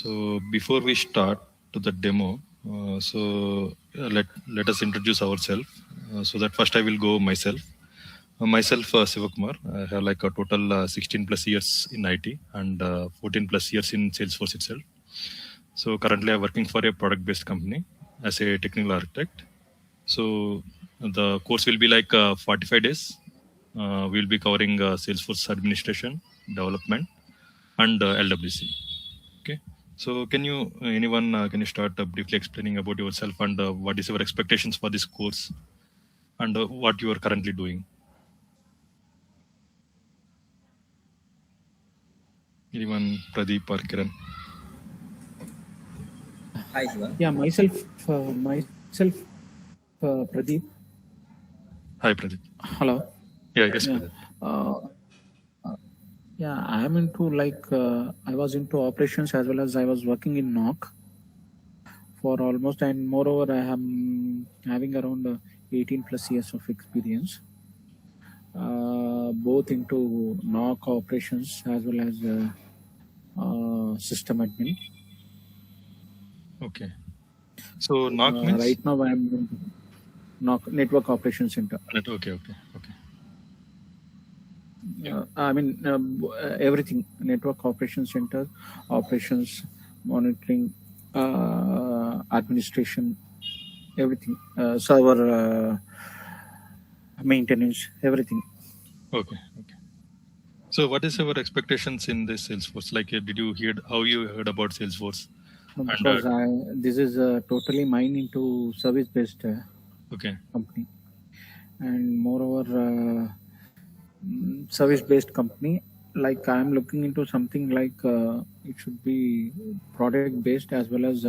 So before we start to the demo, let us introduce ourselves. So that first I will go myself. Myself, Siva Kumar. I have like a total 16 plus years in IT and 14 plus years in Salesforce itself. So currently I'm working for a product-based company as a technical architect. So the course will be like 45 days. We'll be covering Salesforce administration, development, and LWC. Okay. So can you, can you start briefly explaining about yourself and what is your expectations for this course and what you are currently doing? Anyone, Pradeep or Kiran? Hi, Shiva. Yeah, myself, Pradeep. Hi, Pradeep. Hello. Yeah, yes, Yeah. Pradeep. Yeah, I am into I was into operations as well as I was working in NOC for almost, and moreover, I am having around 18 plus years of experience, both into NOC operations as well as system admin. Okay. So NOC means? Right now I am in NOC, Network Operations Center. Okay. I mean, everything, Network Operations Center, operations, monitoring, administration, everything, server maintenance, everything. Okay. So what is our expectations in this Salesforce? Like, did you hear how you heard about Salesforce? Because this is totally mine into service-based company, and moreover, service-based company. Like I'm looking into something like it should be product-based as well as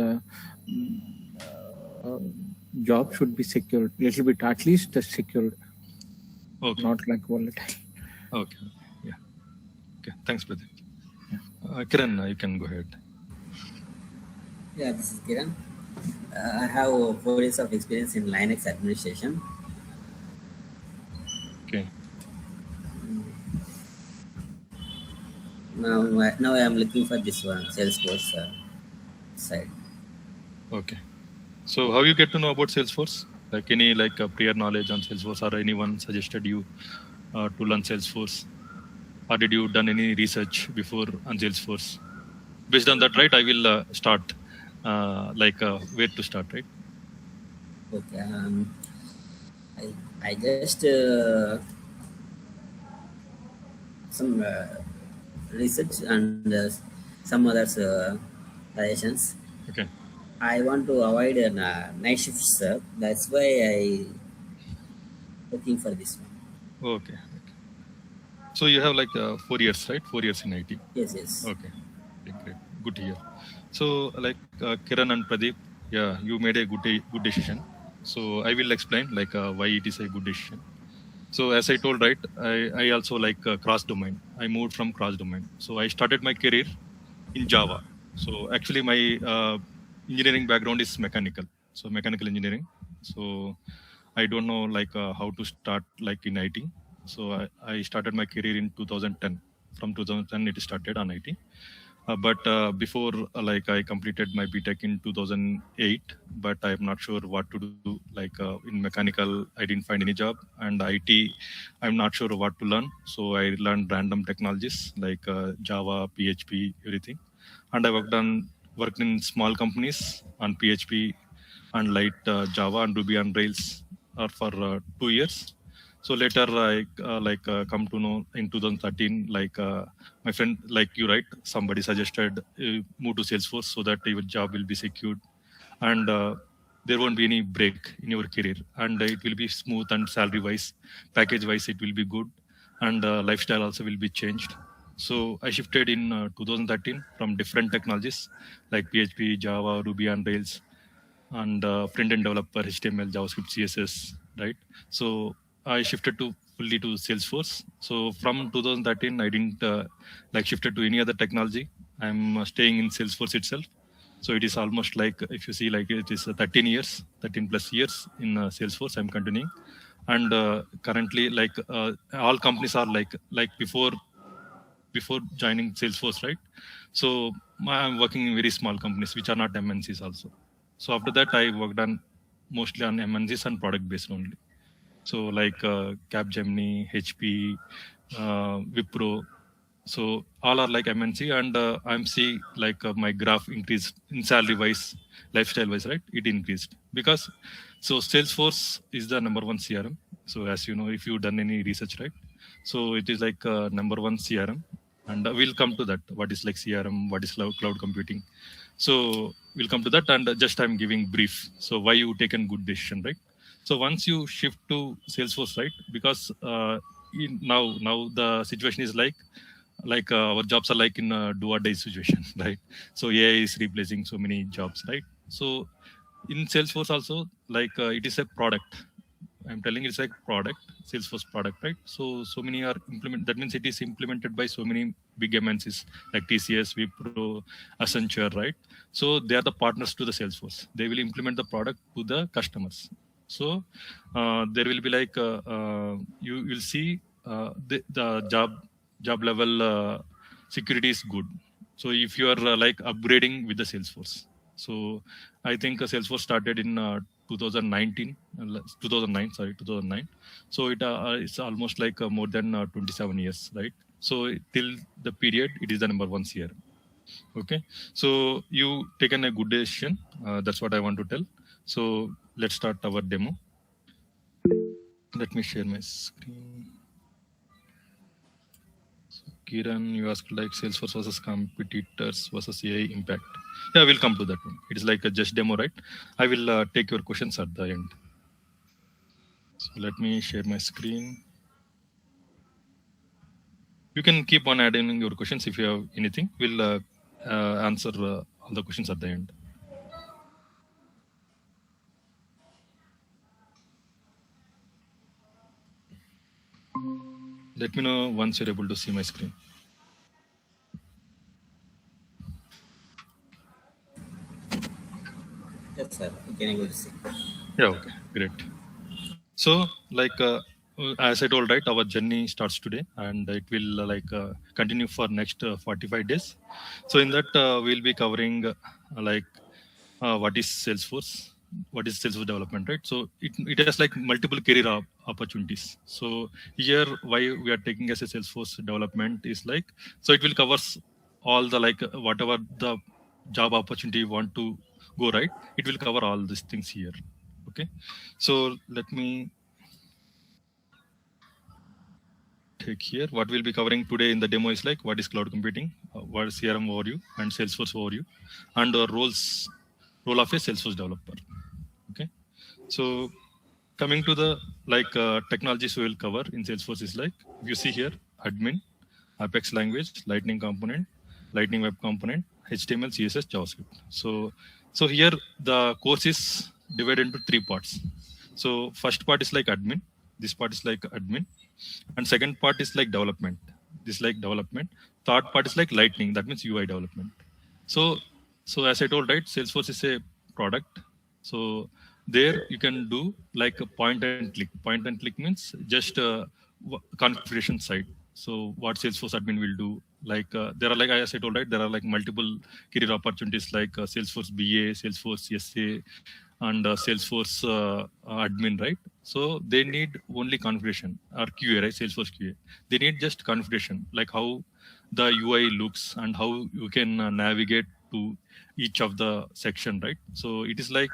job should be secured, little bit at least secured. Okay. Not like volatile. Okay. Yeah. Okay. Thanks, Pradeep. Yeah. Kiran, you can go ahead. Yeah, this is Kiran. I have 4 years of experience in Linux administration. Okay. Now I am looking for this one, Salesforce side. Okay. So how you get to know about Salesforce? Like any prior knowledge on Salesforce, or anyone suggested you to learn Salesforce, or did you done any research before on Salesforce? Based on that, right, I will start where to start, right? Okay. I just some research and some other suggestions. Okay. I want to avoid night shifts, sir. That's why I looking for this one. Okay. So you have 4 years, right? 4 years in IT. Yes. Okay. Great. Good to hear. So Kiran and Pradeep, yeah, you made a good decision. So I will explain why it is a good decision. So as I told, right, I also cross domain. I moved from cross domain. So I started my career in Java. So actually my engineering background is mechanical. So mechanical engineering. So I don't know how to start in IT. So I started my career in 2010. From 2010 it started on IT. But before I completed my BTech in 2008, but I'm not sure what to do. In mechanical, I didn't find any job, and IT, I'm not sure what to learn. So I learned random technologies like Java, PHP, everything, and I worked in small companies on PHP and light Java and Ruby on Rails for 2 years. So later I come to know in 2013, my friend, like you, right? Somebody suggested move to Salesforce so that your job will be secured and there won't be any break in your career, and it will be smooth, and salary wise, package wise, it will be good, and lifestyle also will be changed. So I shifted in 2013 from different technologies like PHP, Java, Ruby on Rails, and front-end developer, HTML, JavaScript, CSS, right? So I shifted fully to Salesforce. So from 2013, I didn't shifted to any other technology. I'm staying in Salesforce itself. So it is almost if you see, it is 13 plus years in Salesforce. I'm continuing, and currently, all companies are before joining Salesforce, right? So I'm working in very small companies which are not MNCs also. So after that, I worked on mostly on MNCs and product based only. So like Capgemini, HP, Wipro. So all are like MNC, and I'm seeing like my graph increased in salary wise, lifestyle wise, right? It increased because so Salesforce is the number one CRM. So as you know, if you've done any research, right? So it is like number one CRM, and we'll come to that. What is like CRM? What is cloud computing? So we'll come to that, and just I'm giving brief. So why you taken good decision, right? So once you shift to Salesforce, right? Because now the situation is like our jobs are like in a do or die situation, right? So AI is replacing so many jobs, right? So in Salesforce also, like it is a product. I'm telling it's like product, Salesforce product, right? So many are implement. That means it is implemented by so many big MNCs like TCS, Wipro, Accenture, right? So they are the partners to the Salesforce. They will implement the product to the customers. So there will be like you will see the job level security is good. So if you are like upgrading with the Salesforce, so I think Salesforce started in 2019, 2009, sorry, 2009. So it's almost like more than 27 years, right? So till the period, it is the number one CRM. Okay, so you taken a good decision. That's what I want to tell. So let's start our demo. Let me share my screen. Kiran, you asked like Salesforce versus competitors versus AI impact. Yeah, we'll come to that one. It is like a just demo, right? I will take your questions at the end. So let me share my screen. You can keep on adding your questions if you have anything. We'll answer all the questions at the end. Let me know once you're able to see my screen. Yes, sir. You can able to see. Yeah, okay, great. So, like as I told, right, our journey starts today, and it will continue for next 45 days. So, in that, we'll be covering what is Salesforce development, right? So, it has like multiple career opportunities. So, here, why we are taking as a Salesforce development is like, so it will covers all the whatever the job opportunity you want to go, right? It will cover all these things here. Okay, so let me take here. What we'll be covering today in the demo is like what is cloud computing, what is CRM overview, and Salesforce overview, and our role of a Salesforce developer. Okay, so coming to the technologies we will cover in Salesforce is like if you see here, admin, Apex language, Lightning component, Lightning web component, HTML, CSS, JavaScript. So here the course is divided into three parts. So first part is like admin. This part is like admin, and second part is like development. This like development. Third part is like Lightning. That means UI development. So as I told, right, Salesforce is a product. So there you can do like a point and click. Point and click means just configuration side. So what Salesforce admin will do, there are like as I told, right, there are like multiple career opportunities like Salesforce BA, Salesforce SA, and Salesforce admin, right? So they need only configuration or QA, right? Salesforce QA. They need just configuration, like how the UI looks and how you can navigate to each of the section, right? So it is like,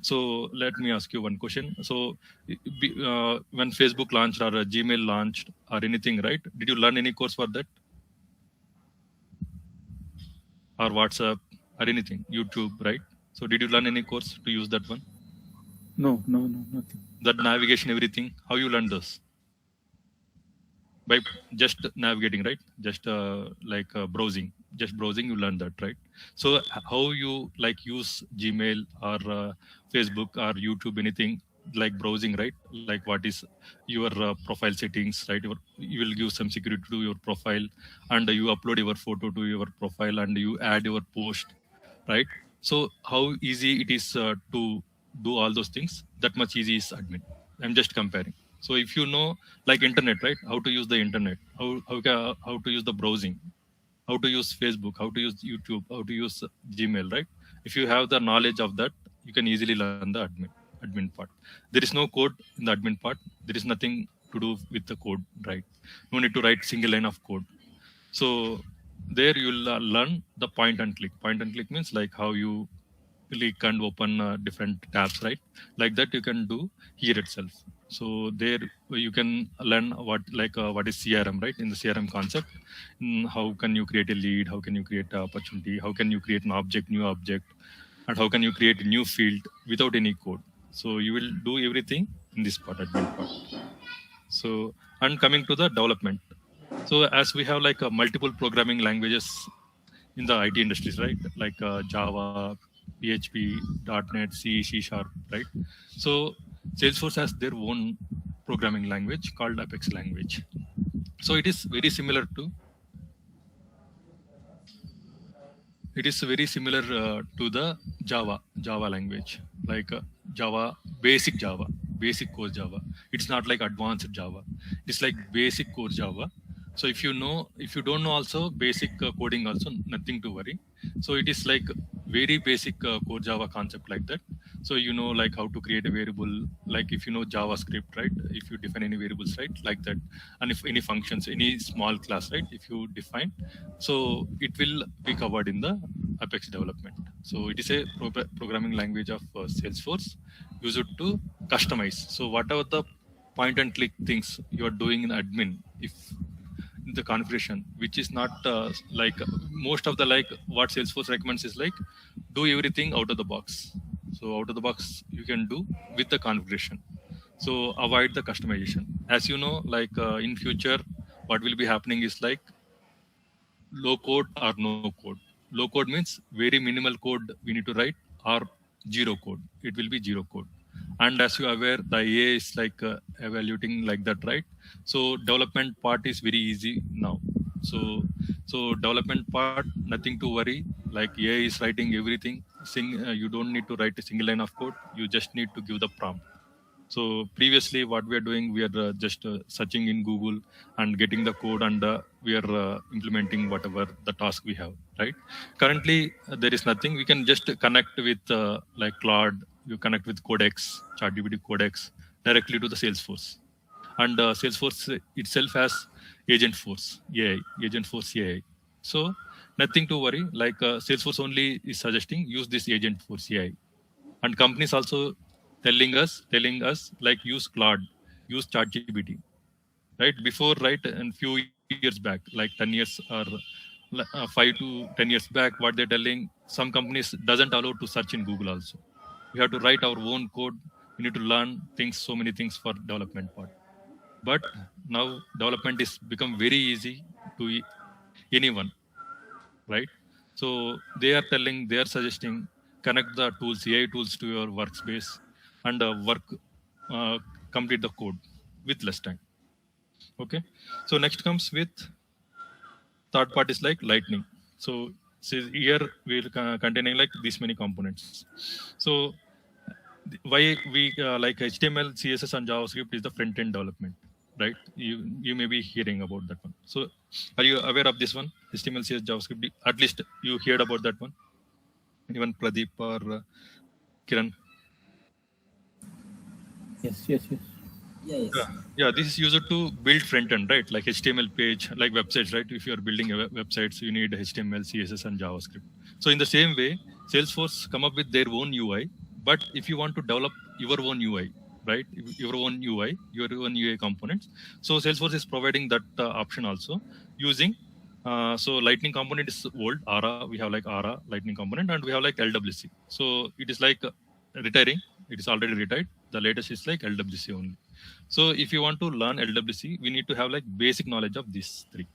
so let me ask you one question. So when Facebook launched or Gmail launched or anything, right? Did you learn any course for that? Or WhatsApp or anything, YouTube, right? So did you learn any course to use that one? No, nothing. That navigation, everything, how you learn those? By just navigating, right? Just browsing, just browsing, you learn that, right? So how you like use Gmail or Facebook or YouTube, anything like browsing, right? Like what is your profile settings, right? You will give some security to your profile, and you upload your photo to your profile, and you add your post, right? So how easy it is to do all those things, that much easy is admin. I'm just comparing. So if you know like internet, right, how to use the internet, how to use the browsing, how to use Facebook, how to use YouTube, how to use Gmail, right? If you have the knowledge of that, you can easily learn the admin part. There is no code in the admin part. There is nothing to do with the code, right? No need to write single line of code. So there you'll learn the point and click. Point and click means like how you click and open different tabs, right? Like that you can do here itself. So there you can learn what is CRM, right? In the CRM concept, how can you create a lead? How can you create an opportunity? How can you create an object, new object? And how can you create a new field without any code? So you will do everything in this part, admin part. So, and coming to the development. So as we have like multiple programming languages in the IT industries, right? Like Java, PHP, .NET, C, C Sharp, right? So Salesforce has their own programming language called Apex language. So it is very similar to the Java language, like Java, basic core Java. It's not like advanced Java. It's like basic core Java. So if you don't know also basic coding also, nothing to worry. So it is like very basic core Java concept like that. So you know like how to create a variable, like if you know JavaScript, right? If you define any variables, right? Like that. And if any functions, any small class, right? If you define, so it will be covered in the Apex development. So it is a programming language of Salesforce used to customize. So whatever the point and click things you are doing in admin, if the configuration, which is not like most of the like what Salesforce recommends is like do everything out of the box. So out of the box you can do with the configuration. So avoid the customization. As you know, like in future, what will be happening is like low code or no code. Low code means very minimal code we need to write, or zero code. It will be zero code. And as you are aware, the AI is like evaluating like that, right? So development part is very easy now. So development part, nothing to worry. Like AI is writing everything. You don't need to write a single line of code. You just need to give the prompt. So previously, what we are doing, we are just searching in Google and getting the code, and we are implementing whatever the task we have, right? Currently, there is nothing. We can just connect with like Claude. You connect with Codex, ChatGPT Codex, directly to the Salesforce. And Salesforce itself has Agentforce AI. So nothing to worry. Like Salesforce only is suggesting use this Agentforce AI. And companies also telling us like use Claude, use ChatGPT, right? Before, right, and few years back, like 10 years or 5 to 10 years back, what they're telling, some companies doesn't allow to search in Google also. We have to write our own code. We need to learn things, so many things for development part. But now development is become very easy to anyone, right? So they are suggesting connect the tools, AI tools to your workspace and complete the code with less time. Okay. So next comes with third part is like Lightning. So here we're containing like these many components. So why we like HTML, CSS, and JavaScript is the front end development, right? You may be hearing about that one. So are you aware of this one? HTML, CSS, JavaScript. At least you heard about that one. Even Pradeep or Kiran. Yes. Yes. Yeah, this is used to build front end, right? Like HTML page, like websites, right? If you are building a website, so you need HTML, CSS, and JavaScript. So in the same way, Salesforce come up with their own UI. But if you want to develop your own UI, right? Your own UI components. So Salesforce is providing that option also using. So Lightning component is old, Aura. We have like Aura Lightning component, and we have like LWC. So it is like retiring. It is already retired. The latest is like LWC only. So if you want to learn LWC, we need to have like basic knowledge of these three.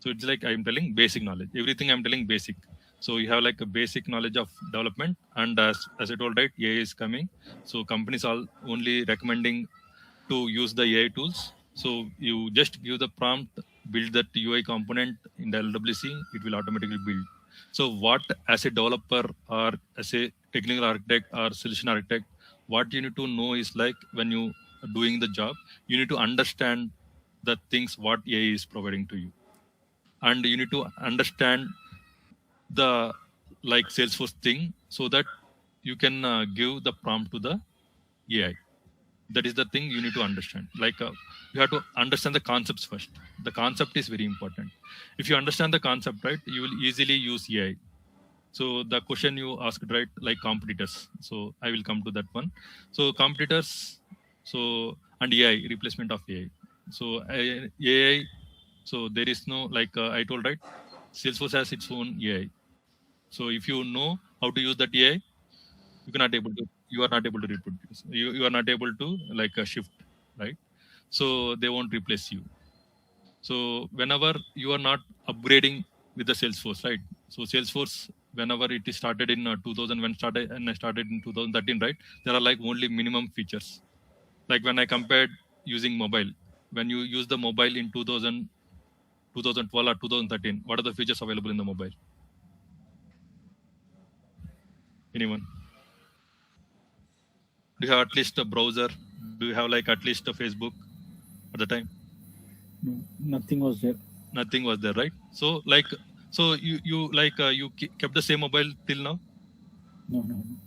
So it's like I'm telling basic knowledge. Everything I'm telling basic. So you have like a basic knowledge of development, and as I told, right, AI is coming. So companies are only recommending to use the AI tools. So you just give the prompt, build that UI component in the LWC, it will automatically build. So what as a developer or as a technical architect or solution architect, what you need to know is like when you are doing the job, you need to understand the things what AI is providing to you. and you need to understand the like Salesforce thing so that you can give the prompt to the AI. That is the thing you need to understand. Like you have to understand the concepts first. The concept is very important. If you understand the concept, right, you will easily use AI. So the question you asked, right, like competitors. So I will come to that one. So competitors, so and AI, replacement of AI. So AI, so there is no like I told, right, Salesforce has its own AI. So if you know how to use that AI, you cannot able to you are not able to reproduce. You are not able to like shift, right? So they won't replace you. So whenever you are not upgrading with the Salesforce, right? So Salesforce, whenever it is started in 2000, when started and I started in 2013, right? There are like only minimum features. Like when I compared using mobile, when you use the mobile in 2000, 2012 or 2013, what are the features available in the mobile? Anyone? Do you have at least a browser? Do you have like at least a Facebook at the time? No, nothing was there. Nothing was there, right? So like, so you like you kept the same mobile till now? No.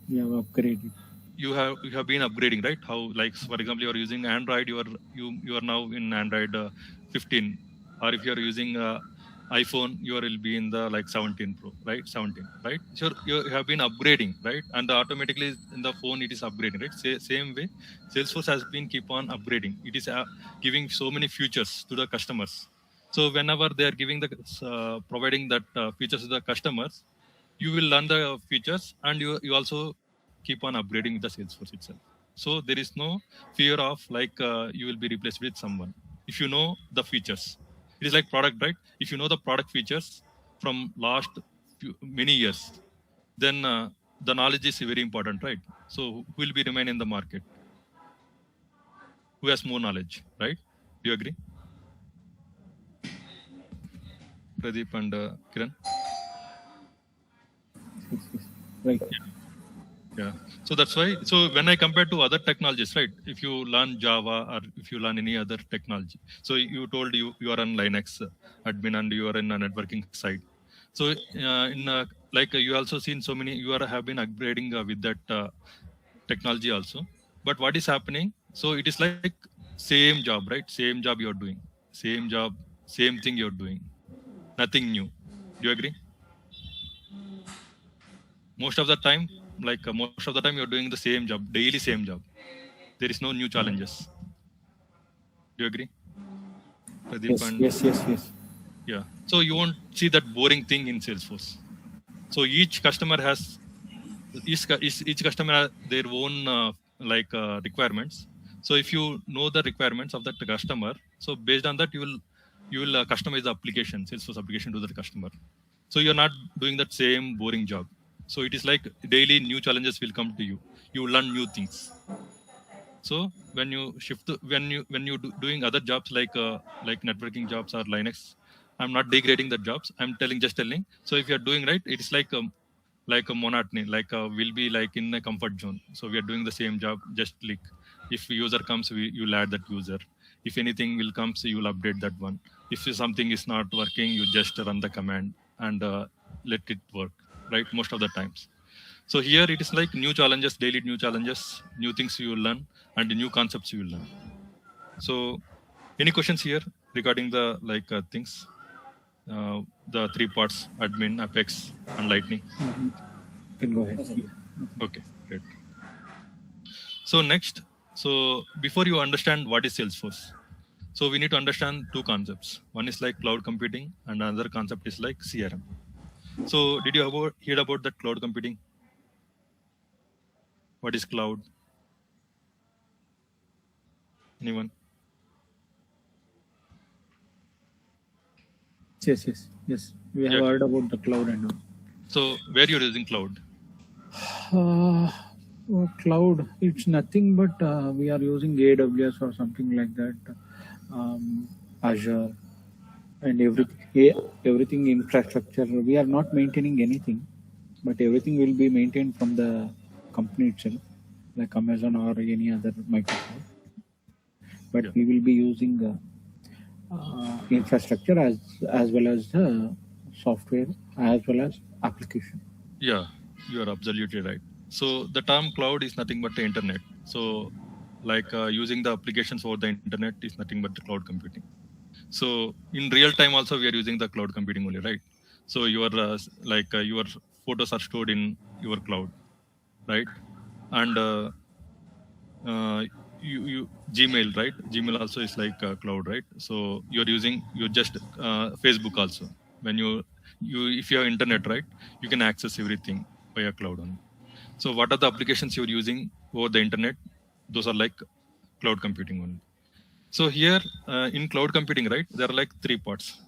We have upgraded. You have been upgrading, right? How, like for example, you are using Android, you are now in Android 15, or if you are using iPhone, you will be in the like 17 Pro, right? 17, right? So you have been upgrading, right? And automatically in the phone it is upgrading, right? Same way Salesforce has been keep on upgrading. It is giving so many features to the customers. So whenever they are giving the providing that features to the customers, you will learn the features, and you also keep on upgrading with the Salesforce itself. So there is no fear of like you will be replaced with someone if you know the features. It is like product, right? If you know the product features from last many years, then the knowledge is very important, right? So who will be remain in the market? Who has more knowledge, right? Do you agree, Pradeep and Kiran? Right. Yeah. So that's why. So when I compare to other technologies, right? If you learn Java or if you learn any other technology, so you told you are on Linux admin and you are in a networking side. So in like you also seen so many. You are have been upgrading with that technology also. But what is happening? So it is like same job, right? Same job you are doing. Same job, same thing you are doing. Nothing new. Do you agree? Most of the time, like most of the time you're doing the same job, daily same job. There is no new challenges. Do you agree, Pradeep? Yes. Yeah. So you won't see that boring thing in Salesforce. So each customer has each customer has their own like requirements. So if you know the requirements of that customer, so based on that you will customize the application, Salesforce application to the customer. So you're not doing that same boring job. So it is like daily new challenges will come to you. You learn new things. So when you shift when you doing other jobs like networking jobs or Linux, I'm not degrading the jobs. I'm just telling. So if you're doing right, it's like a monotony, like we'll be like in a comfort zone. So we are doing the same job. Just like if user comes, you'll add that user. If anything will come, so you'll update that one. If something is not working, you just run the command and let it work, right? Most of the times. So here it is like new challenges, daily new challenges, new things you will learn, and new concepts you will learn. So any questions here regarding the like things, the three parts: admin, Apex, and Lightning? You can go ahead. Okay, great. So next, so before you understand what is Salesforce, so we need to understand two concepts. One is like cloud computing, and another concept is like CRM. So did you hear about that cloud computing? What is cloud? Anyone? Yes. We have heard about the cloud and all. So where you're using cloud? Cloud, it's nothing but we are using AWS or something like that, Azure, and everything infrastructure. We are not maintaining anything, but everything will be maintained from the company itself, like Amazon or any other Microsoft. But we will be using infrastructure as well as the software as well as application. Yeah, you are absolutely right. So the term cloud is nothing but the internet. So like using the applications over the internet is nothing but the cloud computing. So in real time also we are using the cloud computing only, right? So your your photos are stored in your cloud, right? And you Gmail, right? Gmail also is like cloud, right? So you're using you just Facebook also. When you if you have internet, right, you can access everything via cloud only. So what are the applications you're using over the internet? Those are like cloud computing only. So here in cloud computing, right, there are like three parts.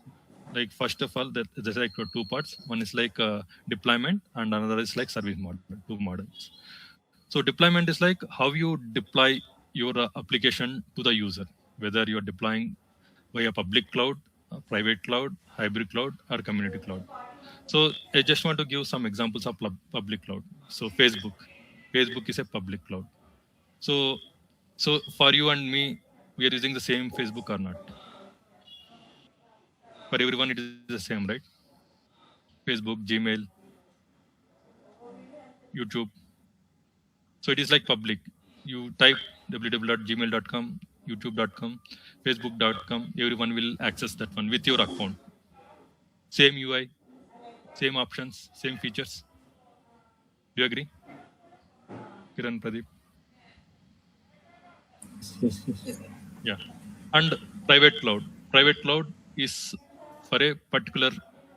Like first of all, there's like two parts. One is like deployment, and another is like service model. Two models. So deployment is like how you deploy your application to the user, whether you're deploying via public cloud, private cloud, hybrid cloud, or community cloud. So I just want to give some examples of public cloud. So Facebook is a public cloud. So for you and me, we are using the same Facebook or not? For everyone, it is the same, right? Facebook, Gmail, YouTube. So it is like public. You type www.gmail.com, youtube.com, facebook.com. Everyone will access that one with your account. Same UI, same options, same features. Do you agree? Kiran, Pradeep? Yes. Yeah. And private cloud. Private cloud is for a particular.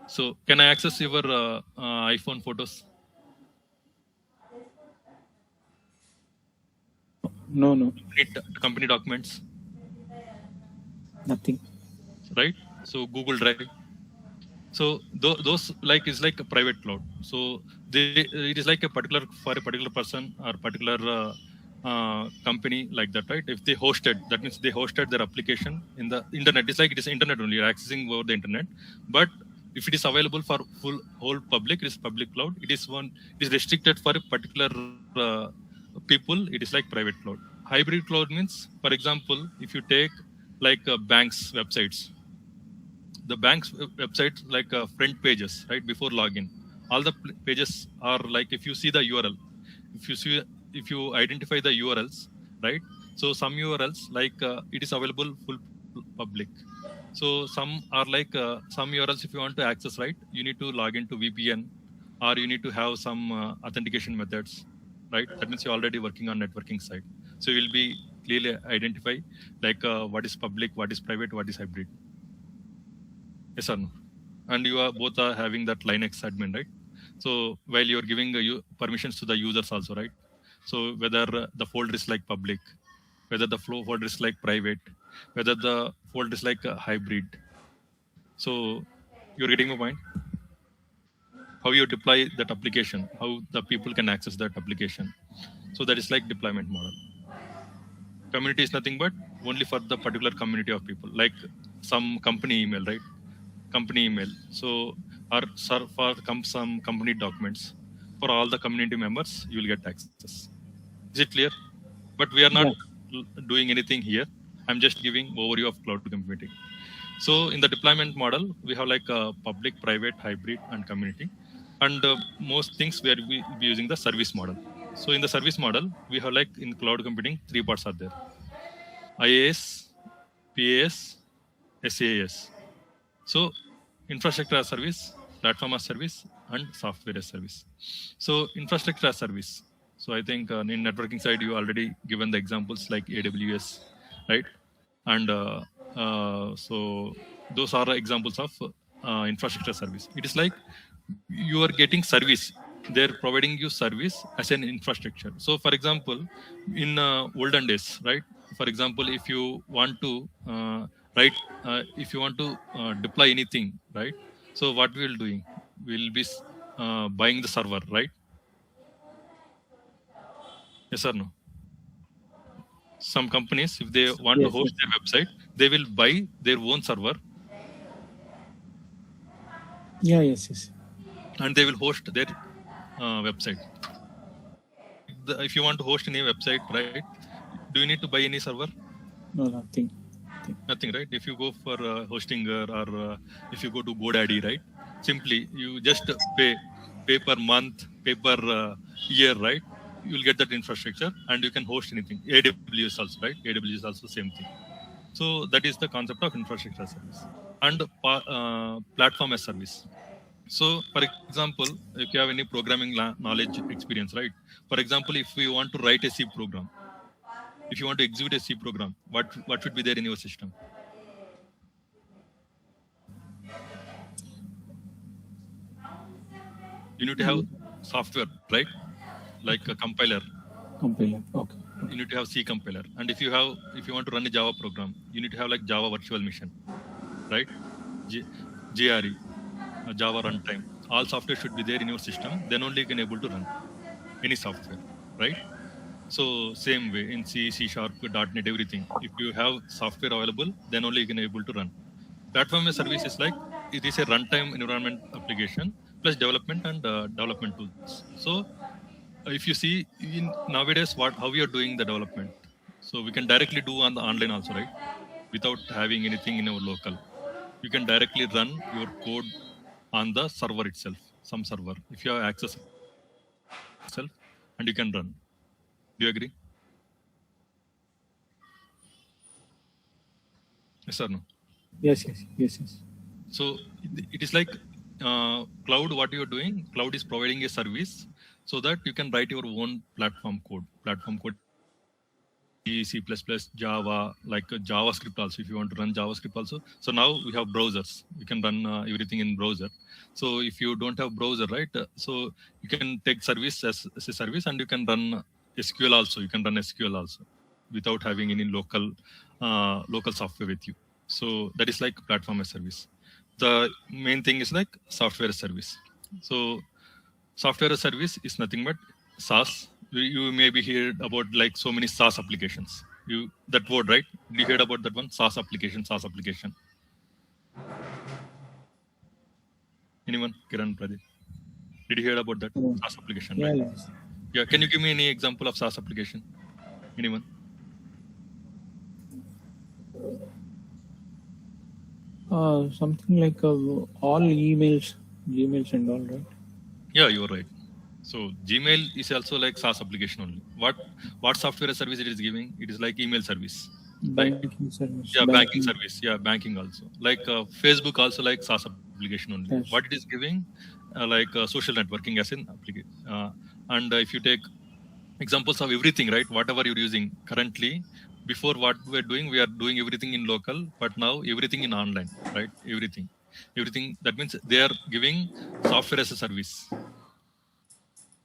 So can I access your iPhone photos? No. Company documents, Nothing. right? So Google Drive. So those like is like a private cloud. So it is like a particular for a particular person or particular company like that, right? If they hosted, that means they hosted their application in the internet. It's like it is internet only. You're accessing over the internet. But if it is available for whole public, it is public cloud. It is restricted for a particular people. It is like private cloud. Hybrid cloud means, for example, if you take like banks websites, the bank's website like front pages, right, before login, all the pages are like, if you see the URL, if you identify the URLs, right, so some URLs like it is available full public. So some are like some URLs, if you want to access, right, you need to log into VPN, or you need to have some authentication methods, right? That means you're already working on networking side, so you will be clearly identify like what is public, what is private, what is hybrid. Yes or no? And you are both are having that Linux admin, right? So while you're giving permissions to the users also, right? So whether the folder is like public, whether the flow folder is like private, whether the folder is like a hybrid. So you're getting my point? How you deploy that application, how the people can access that application. So that is like deployment model. Community is nothing but only for the particular community of people, like some company email, right? Company email. So or for some company documents, for all the community members, you will get access. Is it clear? But we are not doing anything here. I'm just giving overview of cloud computing. So in the deployment model, we have like a public, private, hybrid, and community. And most things we be using the service model. So in the service model, we have like in cloud computing, three parts are there: IaaS, PaaS, SaaS. So infrastructure as service, platform as service, and software as service. So infrastructure as service. So I think in networking side, you already given the examples like AWS, right? And so those are examples of infrastructure service. It is like you are getting service. They're providing you service as an infrastructure. So for example, in olden days, right? For example, if you want to if you want to deploy anything, right? So what we will doing? We'll be buying the server, right? Yes or no? Some companies, if they want to host their website, they will buy their own server. Yeah, yes. And they will host their website. If you want to host any website, right? Do you need to buy any server? No, nothing. nothing. Nothing, right? If you go for Hostinger or if you go to GoDaddy, right? Simply you just pay per month, pay per year, right? You will get that infrastructure and you can host anything. AWS also, right? AWS also same thing. So that is the concept of infrastructure as service and platform as service. So, for example, if you have any programming knowledge experience, right? For example, if we want to write a C program, if you want to execute a C program, what should be there in your system? You need to have software, right? Like a compiler. Compiler. Okay. You need to have C compiler. And if you want to run a Java program, you need to have like Java virtual machine, right? JRE, Java runtime. All software should be there in your system. Then only you can able to run any software, right? So same way in C, C#, .NET, everything. If you have software available, then only you can able to run. Platform as service is like it is a runtime environment application plus development and development tools. So if you see in nowadays how we are doing the development, so we can directly do on the online also, right? Without having anything in our local, you can directly run your code on the server itself, some server. If you have access itself, and you can run. Do you agree? Yes or no? Yes. So it is like cloud. What you are doing, cloud is providing a service so that you can write your own platform code. C++, Java, like JavaScript also, if you want to run JavaScript also. So now we have browsers. You can run everything in browser. So if you don't have browser, right? So you can take service as a service and you can run SQL also. You can run SQL also without having any local software with you. So that is like platform as service. The main thing is like software as service. So software as service is nothing but SaaS. You maybe heard about like so many SaaS applications. That word, right? Did you heard about that one? SaaS application. Anyone? Kiran, Pradeep? Did you hear about that SaaS application? Right? Yes. Yeah. Can you give me any example of SaaS application? Anyone? Something like all Gmails and all, right? Yeah, you're right. So Gmail is also like SaaS application only. What software service it is giving? It is like email service. Banking service. Yeah, banking service. Yeah, banking also. Like Facebook also like SaaS application only. Yes. What it is giving? Like social networking as in application. And if you take examples of everything, right? Whatever you're using currently, before what we're doing, we are doing everything in local, but now everything in online, right? Everything. That means they are giving software as a service.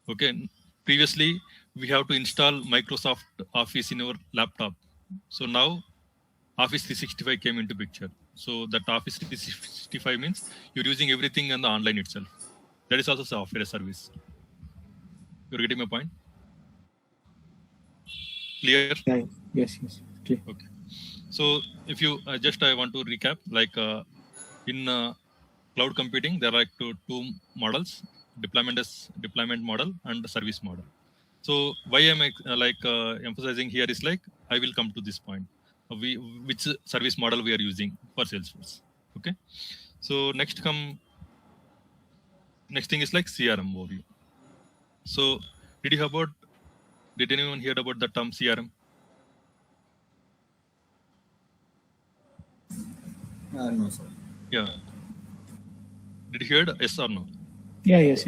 Okay. Previously, we have to install Microsoft Office in our laptop. So now Office 365 came into picture. So that Office 365 means you're using everything on the online itself. That is also software as service. You're getting my point? Clear? Yes. Clear. Okay. So if you I want to recap, like in cloud computing, there are like two models: deployment model and the service model. So why I'm emphasizing here is like I will come to this point. Which service model we are using for Salesforce. Okay. So next thing is like CRM overview. So did anyone hear about the term CRM? No, sir. Yeah. Did you hear? Yes or no? Yeah. Yes.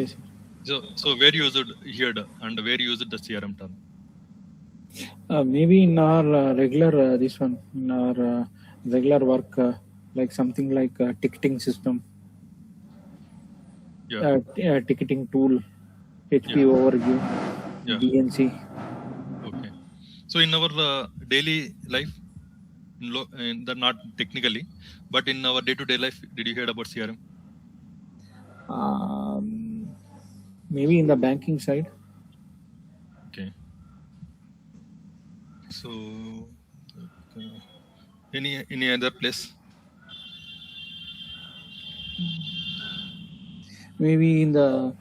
So where you heard and where you used the CRM term? Maybe in our regular in our regular work, like something like ticketing system. Yeah. Ticketing tool, HP overview, DNC. Okay. So in our daily life, not technically, but in our day-to-day life, did you hear about CRM? Maybe in the banking side. Okay. So any other place? Maybe in the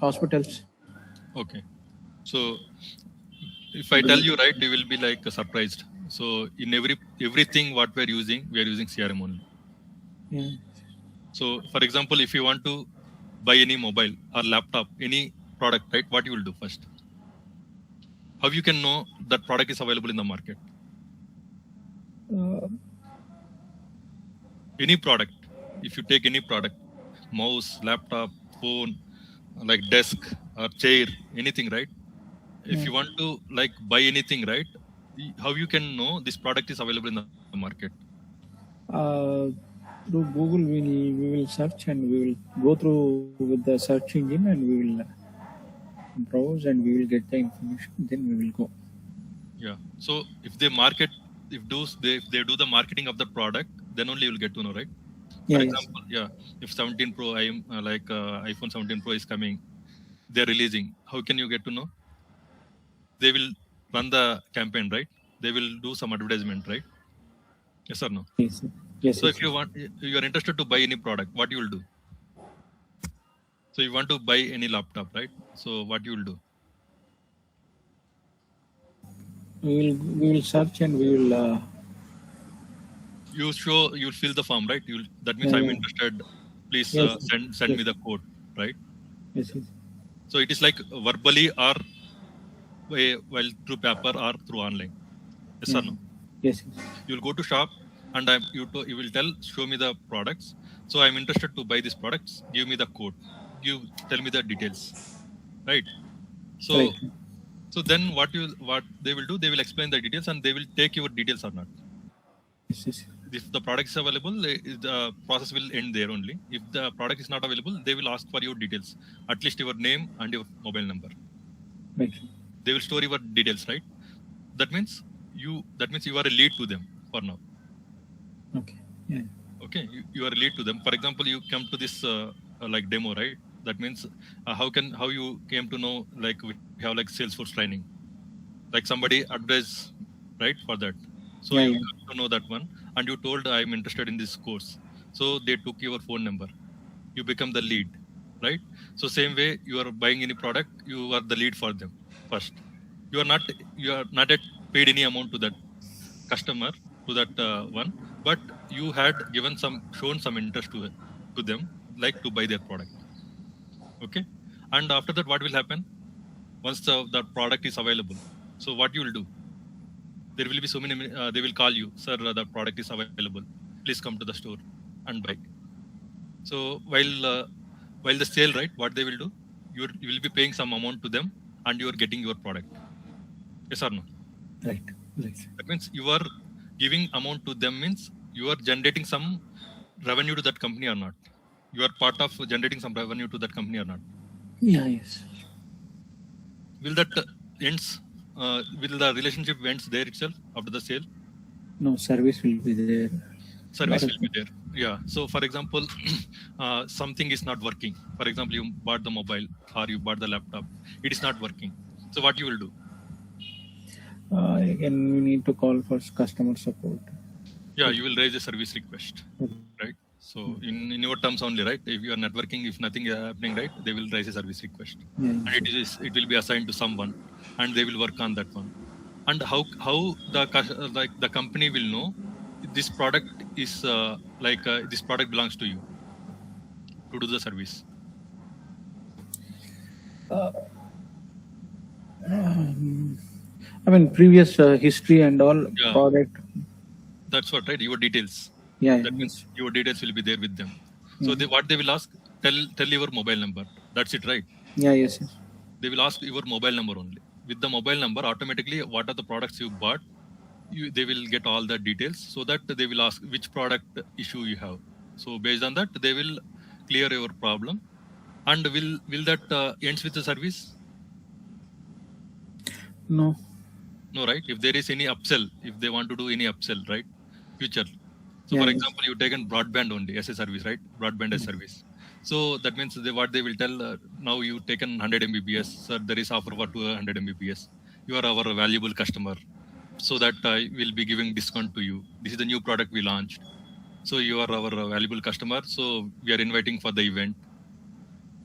hospitals. Okay. So if I tell you, right, you will be like surprised. So in everything what we are using CRM only. Yeah. So for example, if you want to buy any mobile or laptop, any product, right, what you will do first? How you can know that product is available in the market? Any product, if you take any product, mouse, laptop, phone, like desk or chair, anything, right? If Yeah. you want to like buy anything, right, how you can know this product is available in the market? Through Google, we will search and we will go through with the search engine and we will browse and we will get the information. Then we will go. Yeah. So if they market, if they do the marketing of the product, then only you will get to know, right? For Yeah. Yes. example, yeah, if 17 Pro, I am iPhone 17 Pro is coming, they're releasing. How can you get to know? They will run the campaign, right? They will do some advertisement, right? Yes or no? Yes. Yes. So Yes. if you want, you are interested to buy any product, what you will do? So you want to buy any laptop, right? So what you will do? We will search and we will. You will fill the form, right? That means Yeah. I'm Yeah. interested. Please Yes. send Yes. me the code, right? Yes. Yes. So it is like verbally or while through paper or through online. Yes or no? Yes. Yes. You will go to shop and you will show me the products. So I'm interested to buy these products. Give me the code. Tell me the details, right? So Right. so then what they will do? They will explain the details and they will take your details or not. Yes. Yes. If the product is available, the process will end there only. If the product is not available, they will ask for your details, at least your name and your mobile number. Right. They will store your details, right? That means you are a lead to them for now. Okay. Yeah. Okay, you are a lead to them. For example, you come to this like demo, right? That means how you came to know, like we have like Salesforce training, like somebody advertised, right, for that. So Yeah. you Yeah. got to know that one, and you told I'm interested in this course. So they took your phone number. You become the lead, right? So same way, you are buying any product, you are the lead for them first. You are not yet paid any amount to that customer, to that one, but you had shown some interest to them, like to buy their product. Okay, and after that, what will happen once the product is available? So what you will do? There will be so many. They will call you, sir. The product is available. Please come to the store and buy. So while the sale, right? What they will do? You will be paying some amount to them, and you are getting your product. Yes or no? Right. Right. That means you are giving amount to them, means you are generating some revenue to that company or not. You are part of generating some revenue to that company or not. Yeah. Yes. Will that ends? Will the relationship ends there itself after the sale? No, service will be there. Service will be there. Yeah. So for example, something is not working. For example, you bought the mobile or you bought the laptop. It is not working. So what you will do? Again, we need to call for customer support. Yeah, you will raise a service request, right? So in your terms only, right? If you are networking, if nothing is happening, right, they will raise a service request, Yeah. and it will be assigned to someone, and they will work on that one. And how the company will know this product is this product belongs to you to do the service? I mean, previous history and all Yeah. product. That's what, right? Your details. Yeah. That means your details will be there with them. So what they will ask, tell your mobile number. That's it, right? Yeah. Yes. Yes. They will ask your mobile number only. With the mobile number, automatically, what are the products you bought? They will get all the details, so that they will ask which product issue you have. So based on that, they will clear your problem. And will that ends with the service? No. No, right? If there is any upsell, if they want to do any upsell, right? Future. So Yeah, for yes. example, you taken broadband only as a service, right? Broadband as service. So that means what they will tell, now you taken 100 Mbps, sir, there is offer for 200 Mbps. You are our valuable customer, so that we'll be giving discount to you. This is the new product we launched. So you are our valuable customer. So we are inviting for the event.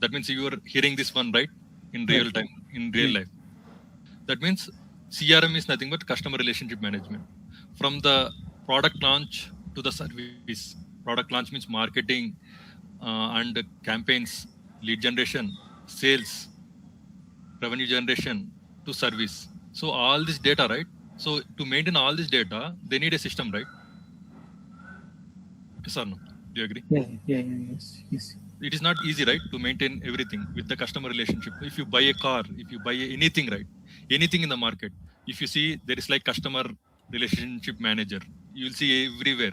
That means you are hearing this one, right? In real time, in real life. That means CRM is nothing but customer relationship management. from the product launch to the service. Product launch means marketing and campaigns, lead generation, sales, revenue generation to service. So all this data, right? So to maintain all this data, they need a system, right? Yes or no? Do you agree? Yes. It is not easy, right, to maintain everything with the customer relationship. If you buy a car, if you buy anything, right, anything in the market, if you see there is like customer relationship manager, you will see everywhere.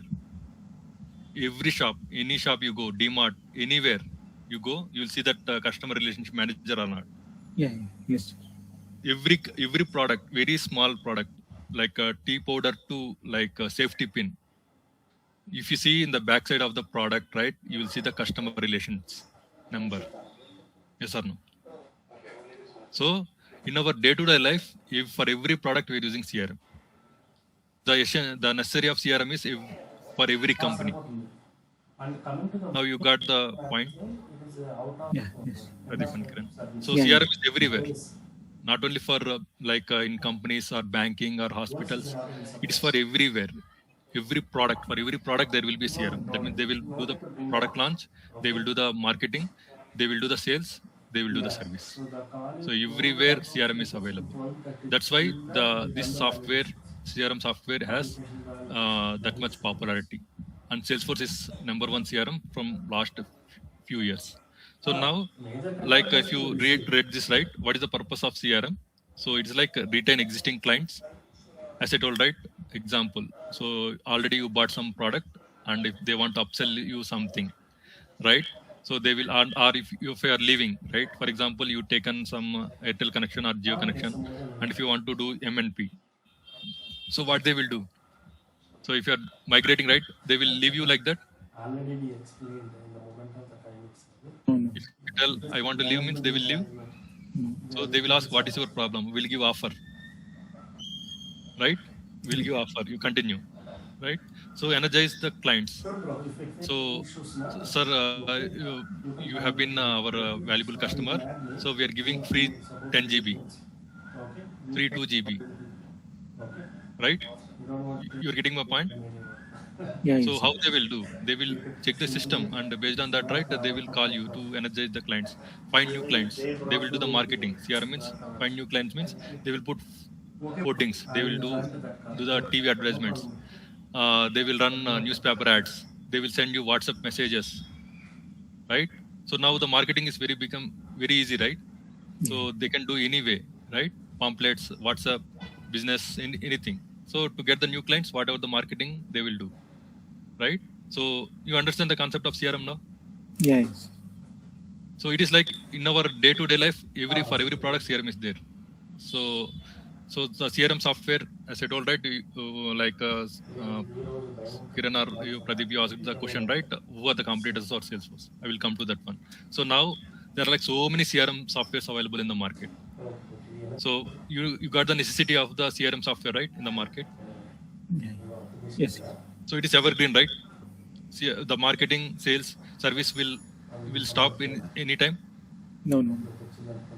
Every shop, any shop you go, DMart, anywhere you go, you will see that customer relationship manager or not. Yes. Every product, very small product, like a tea powder to like a safety pin. If you see in the backside of the product, right, you will see the customer relations number. Yes or no? So in our day-to-day life, if for every product we're using CRM, the necessary of CRM is for every company. Now you got the point. Yes. Pradeep and Kiran. So Yeah. CRM is everywhere, not only for in companies or banking or hospitals. It is for everywhere. Every product, for every product there will be CRM. That means they will do the product launch, they will do the marketing, they will do the sales, they will do the service. So everywhere CRM is available. That's why this software, CRM software, has that much popularity. And Salesforce is number one CRM from last few years. So now, like if you read this right, what is the purpose of CRM? So it's like retain existing clients. As I told, right, example. So already you bought some product, and if they want to upsell you something, right? So they will, or if you are leaving, right? For example, you taken some Airtel connection or Geo connection, and if you want to do MNP, so what they will do? So if you are migrating, right, they will leave you like that. If you tell I want to leave means they will leave. So they will ask, what is your problem? We'll give offer, right? We'll give offer. You continue, right? So energize the clients. So, sir, you have been our valuable customer. So we are giving free 10 GB, free 2 GB, right? You're getting my point? Yeah. So how they will do? They will check the system, and based on that, right, they will call you to energize the clients, find new clients. They will do the marketing. CRM means find new clients means they will put hoardings. They will do the TV advertisements. They will run newspaper ads. They will send you WhatsApp messages, right? So now the marketing is become very easy, right? So they can do anyway, right? Pamphlets, WhatsApp, business, anything. So to get the new clients, whatever the marketing they will do, right? So you understand the concept of CRM now? Yes. So it is like in our day-to-day life, for every product CRM is there. So the CRM software, as I told, right, Kiran or Pradeep, you asked the question, right? Who are the competitors of Salesforce? I will come to that one. So now there are like so many CRM softwares available in the market. So you got the necessity of the CRM software, right, in the market? Yes. So it is evergreen, right? See, the marketing, sales, service will stop in any time? No.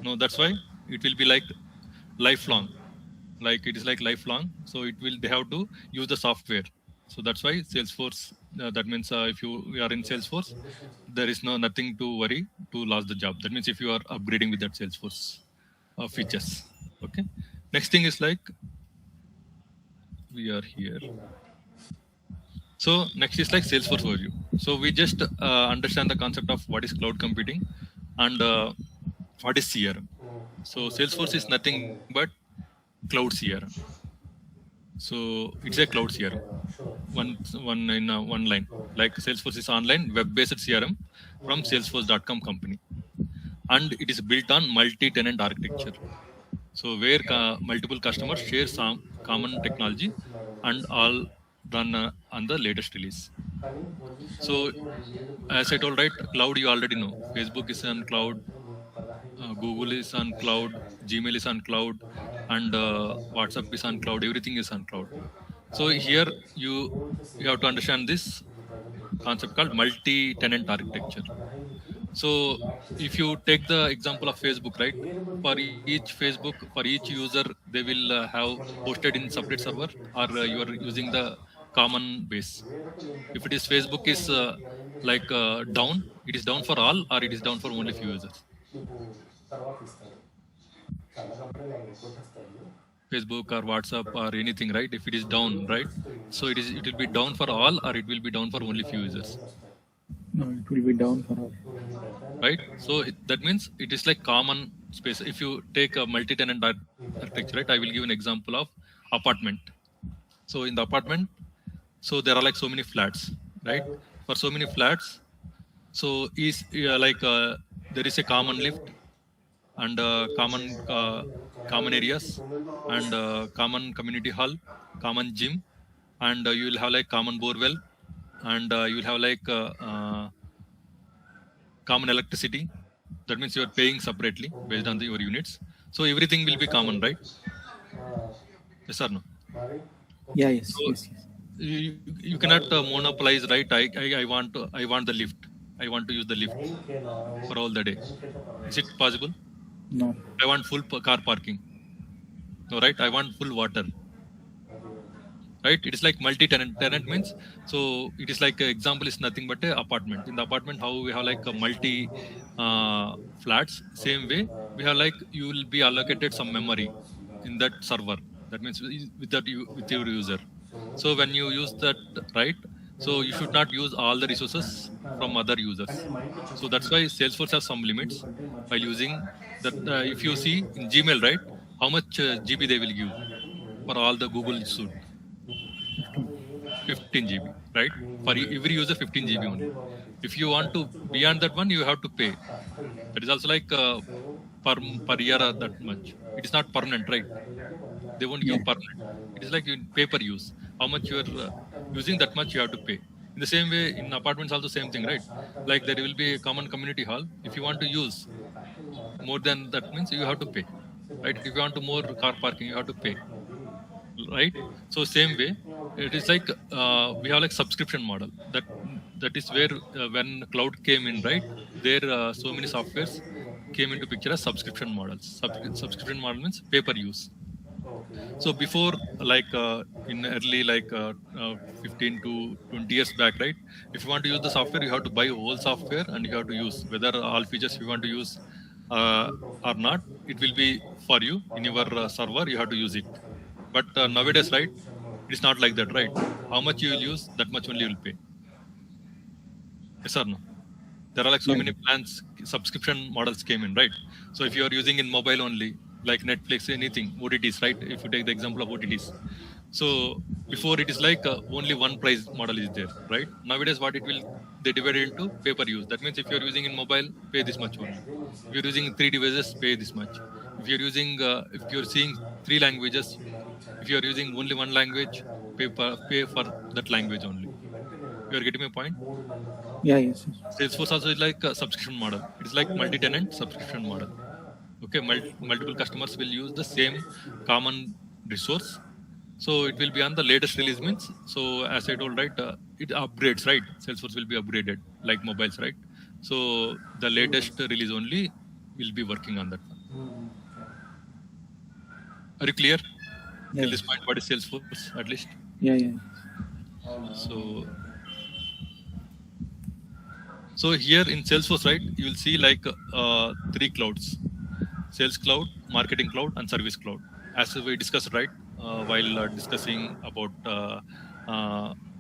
No, that's why it will be like lifelong. Like it is like lifelong. So they have to use the software. So that's why Salesforce, that means if you are in Salesforce, there is nothing to worry to lose the job. That means if you are upgrading with that Salesforce features. Okay. Next thing is like, we are here. So next is like Salesforce overview. So we just understand the concept of what is cloud computing and what is CRM. So Salesforce is nothing but cloud CRM. So it's a cloud CRM. One line. Like Salesforce is online web-based CRM from Salesforce.com company, and it is built on multi-tenant architecture. So where multiple customers share some common technology and all run on the latest release. So as I told, right, cloud you already know. Facebook is on cloud, Google is on cloud, Gmail is on cloud, and WhatsApp is on cloud. Everything is on cloud. So here you have to understand this concept called multi-tenant architecture. So if you take the example of Facebook, right? For each Facebook, for each user, they will have hosted in separate server, or you are using the common base. If it is Facebook is down, it is down for all, or it is down for only few users. Facebook or WhatsApp or anything, right? If it is down, right? So it will be down for all, or it will be down for only few users, No, it will be down for all. right? So that means it is like common space. If you take a multi-tenant architecture, right? I will give an example of apartment. So in the apartment, so there are like so many flats, right? For so many flats, so is there is a common lift, and common areas, and common community hall, common gym, and you will have like common borewell, and you will have like common electricity. That means you are paying separately based on your units. So everything will be common, right? Yes or no? Yeah, yes, So yes, yes. you cannot monopolize, right? I want the lift. I want to use the lift for all the day. Is it possible? No. I want full car parking. No, right? I want full water. Right? It is like multi-tenant. Tenant means, so it is like example is nothing but a apartment. In the apartment, how we have like a multi flats. Same way, we have like you will be allocated some memory in that server. That means with your user. So when you use that, right? So you should not use all the resources from other users. So that's why Salesforce has some limits while using that. If you see in Gmail, right, how much GB they will give for all the Google suite. 15 GB, right? For every user, 15 GB only. If you want to beyond that one, you have to pay. That is also like per year that much. It is not permanent, right? They won't give permanent. It is like in pay per use. How much you are using, that much you have to pay. In the same way, in apartments also same thing, right? Like there will be a common community hall. If you want to use more than that, means you have to pay, right? If you want to more car parking, you have to pay, right? So same way, it is like we have like subscription model. That is where when cloud came in, right? There so many softwares came into picture as subscription models. Subscription model means pay per use. So before, like in early 15 to 20 years back, right? If you want to use the software, you have to buy whole software and you have to use whether all features you want to use or not. It will be for you in your server. You have to use it. But nowadays, right, it is not like that, right? How much you will use, that much only you will pay. Yes or no? There are like so many plans, subscription models came in, right? So if you are using in mobile only, like Netflix, anything, OTTs, right? If you take the example of OTTs. So before it is like only one price model is there, right? Nowadays, what it will, they divide it into pay per use. That means if you are using in mobile, pay this much only. If you are using 3 devices, pay this much. If you are using, if you are seeing 3 languages, if you are using only one language, pay for that language only. You are getting my point? Yeah, yes, yes. Salesforce also is like a subscription model. It is like multi-tenant subscription model. Okay, multiple customers will use the same common resource. So it will be on the latest release means. So as I told, right, it upgrades, right? Salesforce will be upgraded like mobiles, right? So the latest release only will be working on that one. Are you clear? Yeah. Till this point, what is Salesforce at least? Yeah, yeah. So here in Salesforce, right, you will see like 3 clouds: Sales Cloud, Marketing Cloud, and Service Cloud. As we discussed, right, while discussing about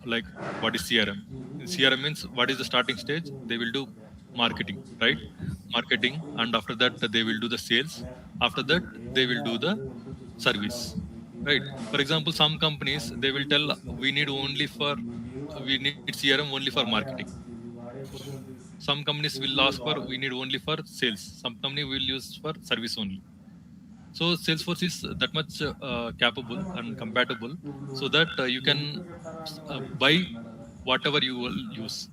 like what is CRM. CRM means what is the starting stage? They will do marketing, right? Marketing, and after that they will do the sales. After that they will do the service, right? For example, some companies, they will tell we need CRM only for marketing. Some companies will ask for we need only for sales. Some company will use for service only. So Salesforce is that much capable and compatible, so that you can buy whatever you will use.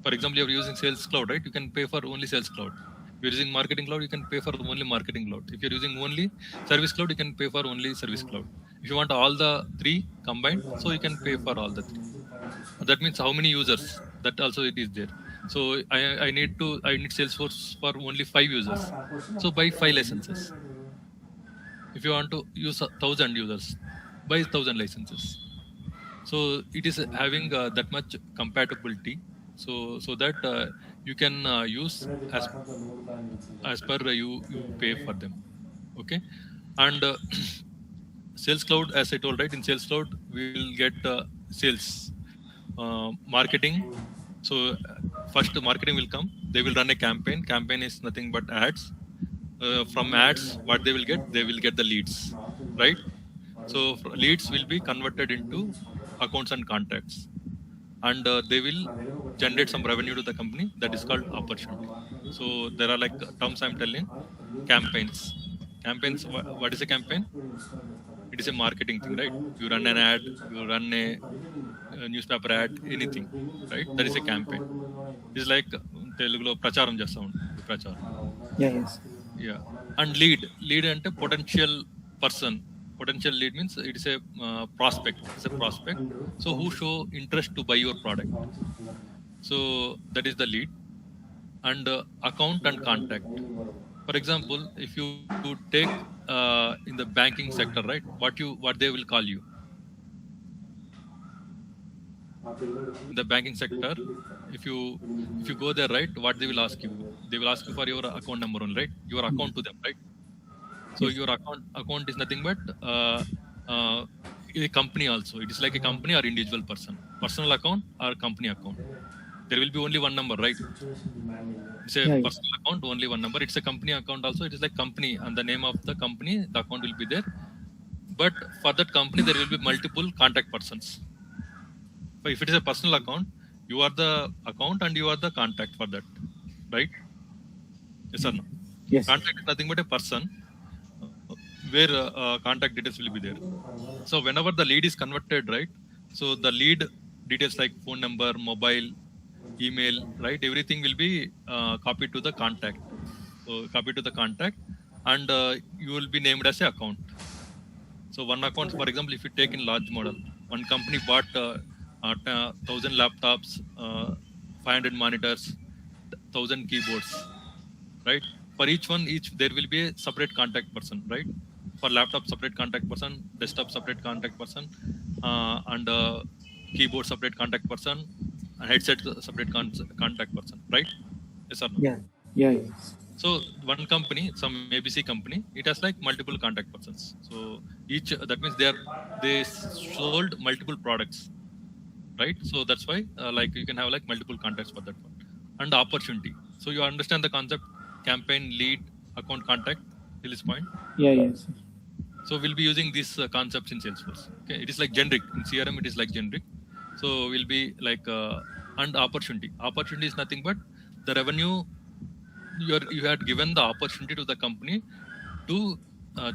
For example, you are using Sales Cloud, right? You can pay for only Sales Cloud. If you're using Marketing Cloud, you can pay for only Marketing Cloud. If you're using only Service Cloud, you can pay for only Service Cloud. If you want all the 3 combined, so you can pay for all the 3. That means how many users, that also it is there. So I need Salesforce for only 5 users. So buy 5 licenses. If you want to use 1,000 users, buy 1,000 licenses. So it is having that much compatibility. So that you can use as per you pay for them. Okay, and Sales Cloud, as I told, right, in Sales Cloud we will get sales, marketing. So first marketing will come. They will run a campaign. Campaign is nothing but ads. From ads, what they will get? They will get the leads, right? So leads will be converted into accounts and contacts, and they will generate some revenue to the company. That is called opportunity. So there are like terms I'm telling. Campaigns. Campaigns. What is a campaign? It is a marketing thing, right? You run an ad, you run a newspaper ad, anything, right? That is a campaign. It's like Telugulo pracharam chestam pracharam. Yeah, yes. Yeah. And lead ante potential person. Potential lead means it is a prospect. It's a prospect. So who show interest to buy your product. So that is the lead. And account and contact. For example, if you take in the banking sector, right? What they will call you. In the banking sector, if you go there, right, what they will ask you? They will ask you for your account number only, right? Your account to them, right? So Yes. your account is nothing but a company also. It is like a company or individual person. Personal account or company account. There will be only one number, right? It's a Yeah, yes. personal account, only one number. It's a company account also. It is like company, and the name of the company, the account will be there. But for that company, there will be multiple contact persons. But if it is a personal account, you are the account and you are the contact for that, right? Yes or no? Yes. Contact is nothing but a person where contact details will be there. So whenever the lead is converted, right? So the lead details like phone number, mobile, email, right? Everything will be copied to the contact. So copied to the contact, and you will be named as a account. So one account, for example, if you take in large model, one company bought 1,000 laptops, 500 monitors, 1,000 keyboards, right? For each one, there will be a separate contact person, right? For laptop, separate contact person, desktop, separate contact person, and keyboard, separate contact person, and headset, separate contact person, right? Yes or no? Yeah. Yeah, yes. So one company, some ABC company, it has like multiple contact persons. So each, that means they sold multiple products, right? So that's why like you can have like multiple contacts for that one. And opportunity. So you understand the concept, campaign, lead, account, contact till this point. Yeah, yes. So we'll be using these concepts in Salesforce. Okay, it is like generic in CRM. It is like generic. So we'll be like and opportunity. Opportunity is nothing but the revenue you had given the opportunity to the company to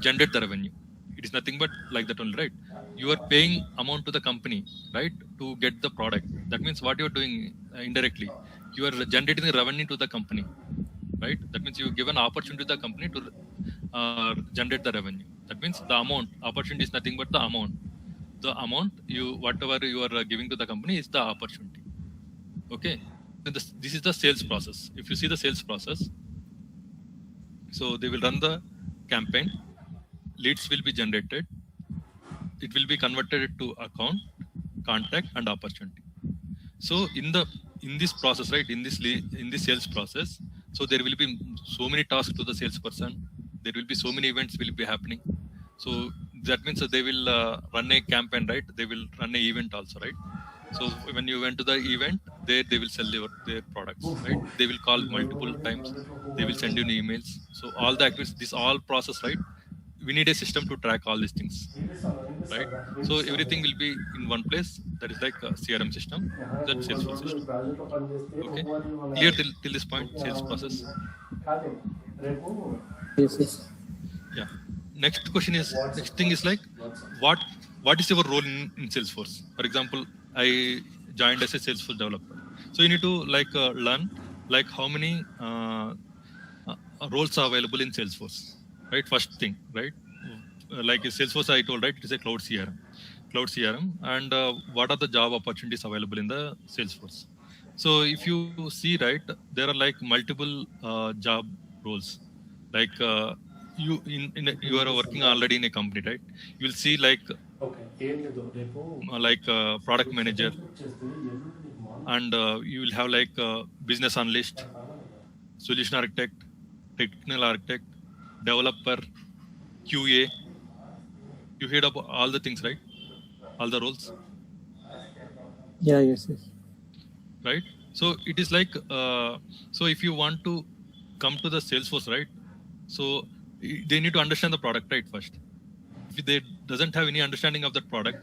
generate the revenue. It is nothing but like that only, right? You are paying amount to the company, right, to get the product. That means what you are doing indirectly, you are generating the revenue to the company, right? That means you give an opportunity to the company to generate the revenue. That means the amount opportunity is nothing but the amount. The amount whatever you are giving to the company is the opportunity. Okay. This is the sales process. If you see the sales process, so they will run the campaign, leads will be generated, it will be converted to account, contact, and opportunity. So in this process, right, in this sales process, so there will be so many tasks to the salesperson. There will be so many events will be happening. So that means they will run a campaign, right? They will run an event also, right? So when you went to the event, they will sell their products, right? They will call multiple times. They will send you emails. So all the activities, this all process, right? We need a system to track all these things, right? So everything will be in one place. That is like a CRM system, that Salesforce system. Okay, clear till this point, sales process. Yes, yes. Yeah. Next thing is like, what is your role in Salesforce? For example, I joined as a Salesforce developer. So you need to like learn like how many roles are available in Salesforce, right? First thing, right? Like Salesforce, I told, right? It is a cloud CRM, and what are the job opportunities available in the Salesforce? So if you see, right, there are like multiple job roles. Like you are working already in a company, right? You will see like product manager, and you will have like business analyst, solution architect, technical architect, developer, QA. You heard about all the things, right? All the roles, Yeah, yes, yes. right? So it is like so if you want to come to the Salesforce, right? So they need to understand the product, right? First, if they doesn't have any understanding of that product,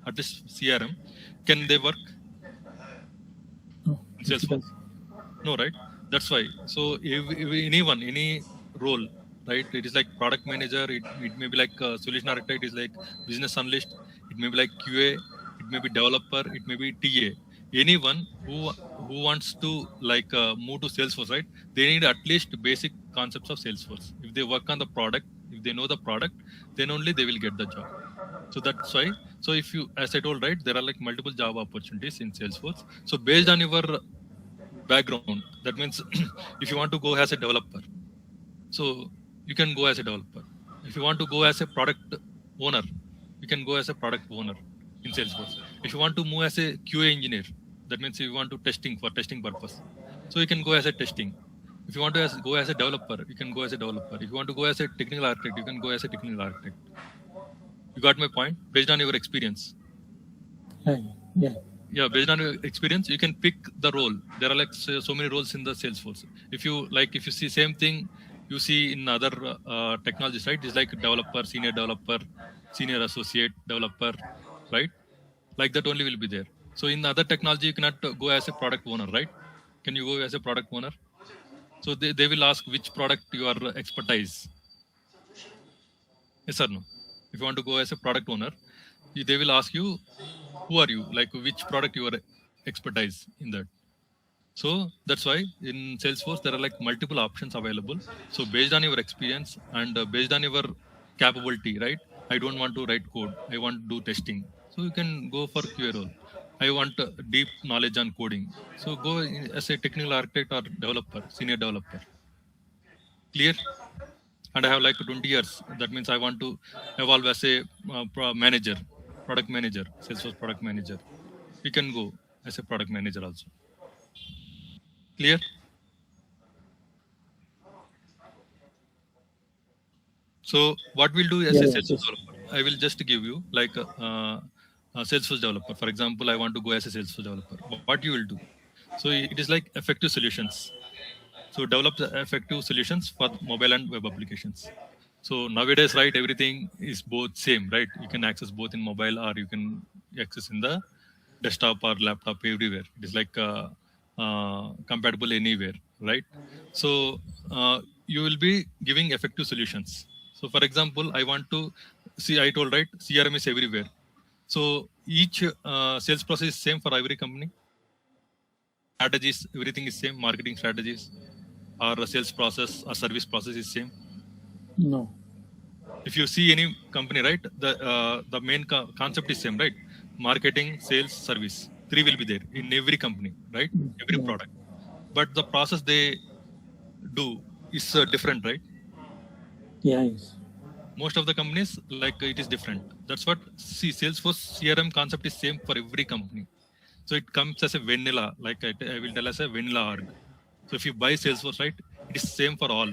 at least CRM, can they work No, in difficult. Salesforce? No, right? That's why. So if anyone, any role, right? It is like product manager. It may be like solution architect. It is like business analyst. It may be like QA. It may be developer. It may be TA. Anyone who wants to like move to Salesforce, right? They need at least basic concepts of Salesforce. If they work on the product, if they know the product, then only they will get the job. So that's why. So if you, as I told, right, there are like multiple job opportunities in Salesforce. So based on your background, that means if you want to go as a developer, so you can go as a developer. If you want to go as a product owner, you can go as a product owner in Salesforce. If you want to move as a QA engineer, that means you want to testing for testing purpose, so you can go as a testing. If you want to go as a developer, you can go as a developer. If you want to go as a technical architect, you can go as a technical architect. You got my point? Based on your experience. Yeah, yeah. Yeah, based on your experience, you can pick the role. There are like so many roles in the Salesforce. If you like, if you see same thing you see in other technologies, right? It's like developer, senior associate developer, right? Like that only will be there. So in other technology, you cannot go as a product owner, right? Can you go as a product owner? So they will ask which product you are expertise. Yes or no? If you want to go as a product owner, they will ask you who are you, like which product you are expertise in that. So that's why in Salesforce there are like multiple options available. So based on your experience and based on your capability, right? I don't want to write code, I want to do testing, so you can go for QA role. I want deep knowledge on coding, so go as a technical architect or developer, senior developer. Clear? And I have like 20 years. That means I want to evolve as a manager, product manager, Salesforce product manager. You can go as a product manager also. Clear? So what we'll do as Yeah, a yes, Salesforce yes. developer, I will just give you like a Salesforce developer. For example, I want to go as a Salesforce developer. What you will do? So it is like effective solutions. So develop the effective solutions for mobile and web applications. So nowadays, right, everything is both same, right? You can access both in mobile or you can access in the desktop or laptop everywhere. It is like compatible anywhere, right? So you will be giving effective solutions. So for example, I want to see, I told, right, CRM is everywhere. So each sales process is same for every company. Strategies, everything is same. Marketing strategies or a sales process or service process is same. No. If you see any company, right, the main concept is same, right? Marketing, sales, service, three will be there in every company, right? Every Yeah. product, but the process they do is different, right? Yeah, yes. Most of the companies, like, it is different. That's what, see, Salesforce CRM concept is same for every company. So it comes as a vanilla, like I will tell as a vanilla org. So if you buy Salesforce, right, it is same for all.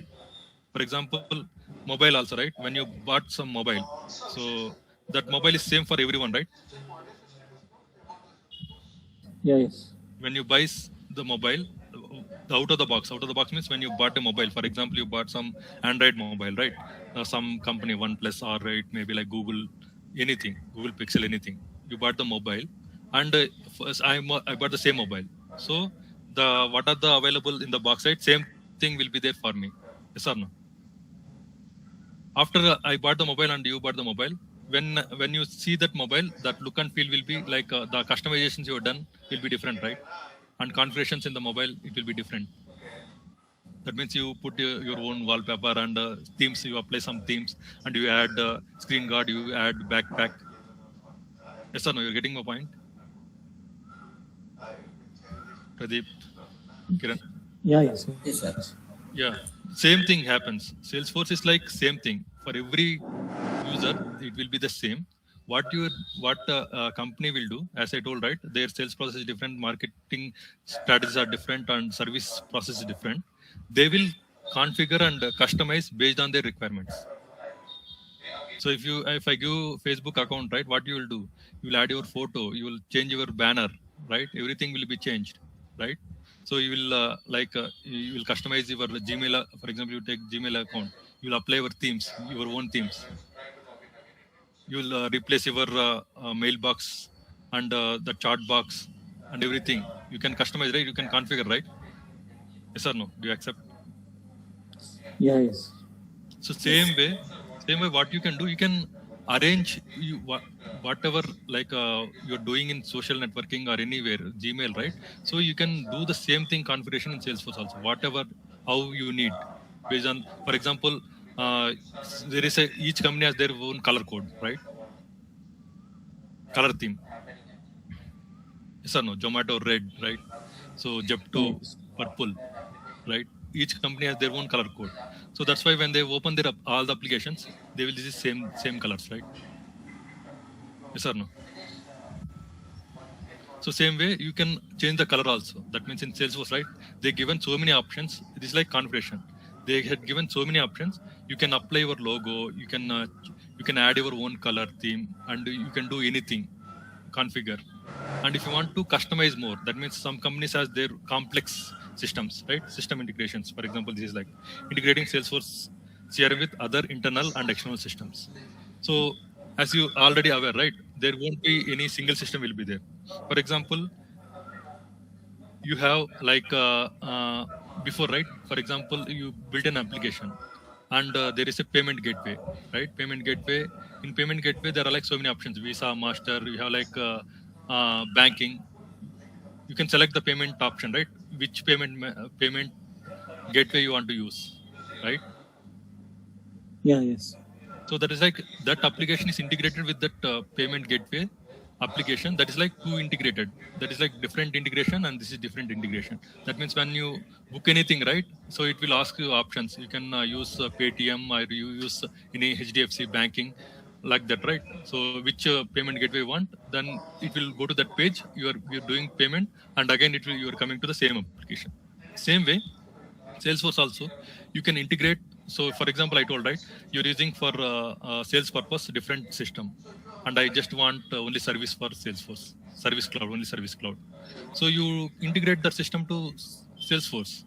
For example, mobile also, right? When you bought some mobile, so that mobile is same for everyone, right? Yeah, yes. When you buy the mobile, the out of the box means when you bought a mobile. For example, you bought some Android mobile, right? Some company, OnePlus, or right, maybe like Google, anything, Google Pixel, anything. You bought the mobile, and first I bought the same mobile. So the what are the available in the box, right? Same thing will be there for me. Yes or no? After I bought the mobile and you bought the mobile, when you see that mobile, that look and feel will be like the customizations you have done will be different, right? And configurations in the mobile, it will be different. That means you put your own wallpaper and themes. You apply some themes and you add screen guard. You add backpack. Yes or no? You're getting my point. Pradeep, Kiran. Yeah, yes, Yes, sir. Yeah, same thing happens. Salesforce is like same thing for every user. It will be the same. What company will do, as I told, right? Their sales process is different, marketing strategies are different, and service process is different. They will configure and customize based on their requirements. So if I give Facebook account, right, what you will do? You will add your photo, you will change your banner, right? Everything will be changed, right? So you will you will customize your Gmail. For example, you take Gmail account, you will apply your themes, your own themes. You will replace your mailbox and the chat box and everything. You can customize, right? You can configure, right? Yes or no? Do you accept? yeah, yes. So Yes. same way, what you can do, you can arrange whatever you're doing in social networking or anywhere, Gmail, right? So you can do the same thing configuration in Salesforce also, whatever how you need based on, for example, there is each company has their own color code, right? Color theme. Yes or no? Zomato red, right? So Yeah, Jepto yes. purple, right? Each company has their own color code. So that's why when they open their all the applications, they will use same colors, right? Yes or no? So same way you can change the color also. That means in Salesforce, right? They given so many options. It is like configuration. They had given so many options. You can apply your logo. You can add your own color theme, and you can do anything. Configure. And if you want to customize more, that means some companies has their complex systems, right? System integrations. For example, this is like integrating Salesforce CRM with other internal and external systems. So as you already aware, right? There won't be any single system will be there. For example, you have before, right? For example, you build an application and there is a payment gateway, right? Payment gateway. In payment gateway there are like so many options: Visa, Master. You have banking. You can select the payment option, right? Which payment gateway you want to use, right? Yeah, yes. So that is like that application is integrated with that payment gateway application. That is like two integrated. That is like different integration, and this is different integration. That means when you book anything, right? So it will ask you options. You can use Paytm, or you use any HDFC banking, like that, right? So which payment gateway you want, then it will go to that page. You're doing payment, and again you are coming to the same application. Same way, Salesforce also, you can integrate. So, for example, I told, right, you're using for sales purpose different system, and I just want only service for Salesforce, Service Cloud, only Service Cloud. So you integrate the system to Salesforce.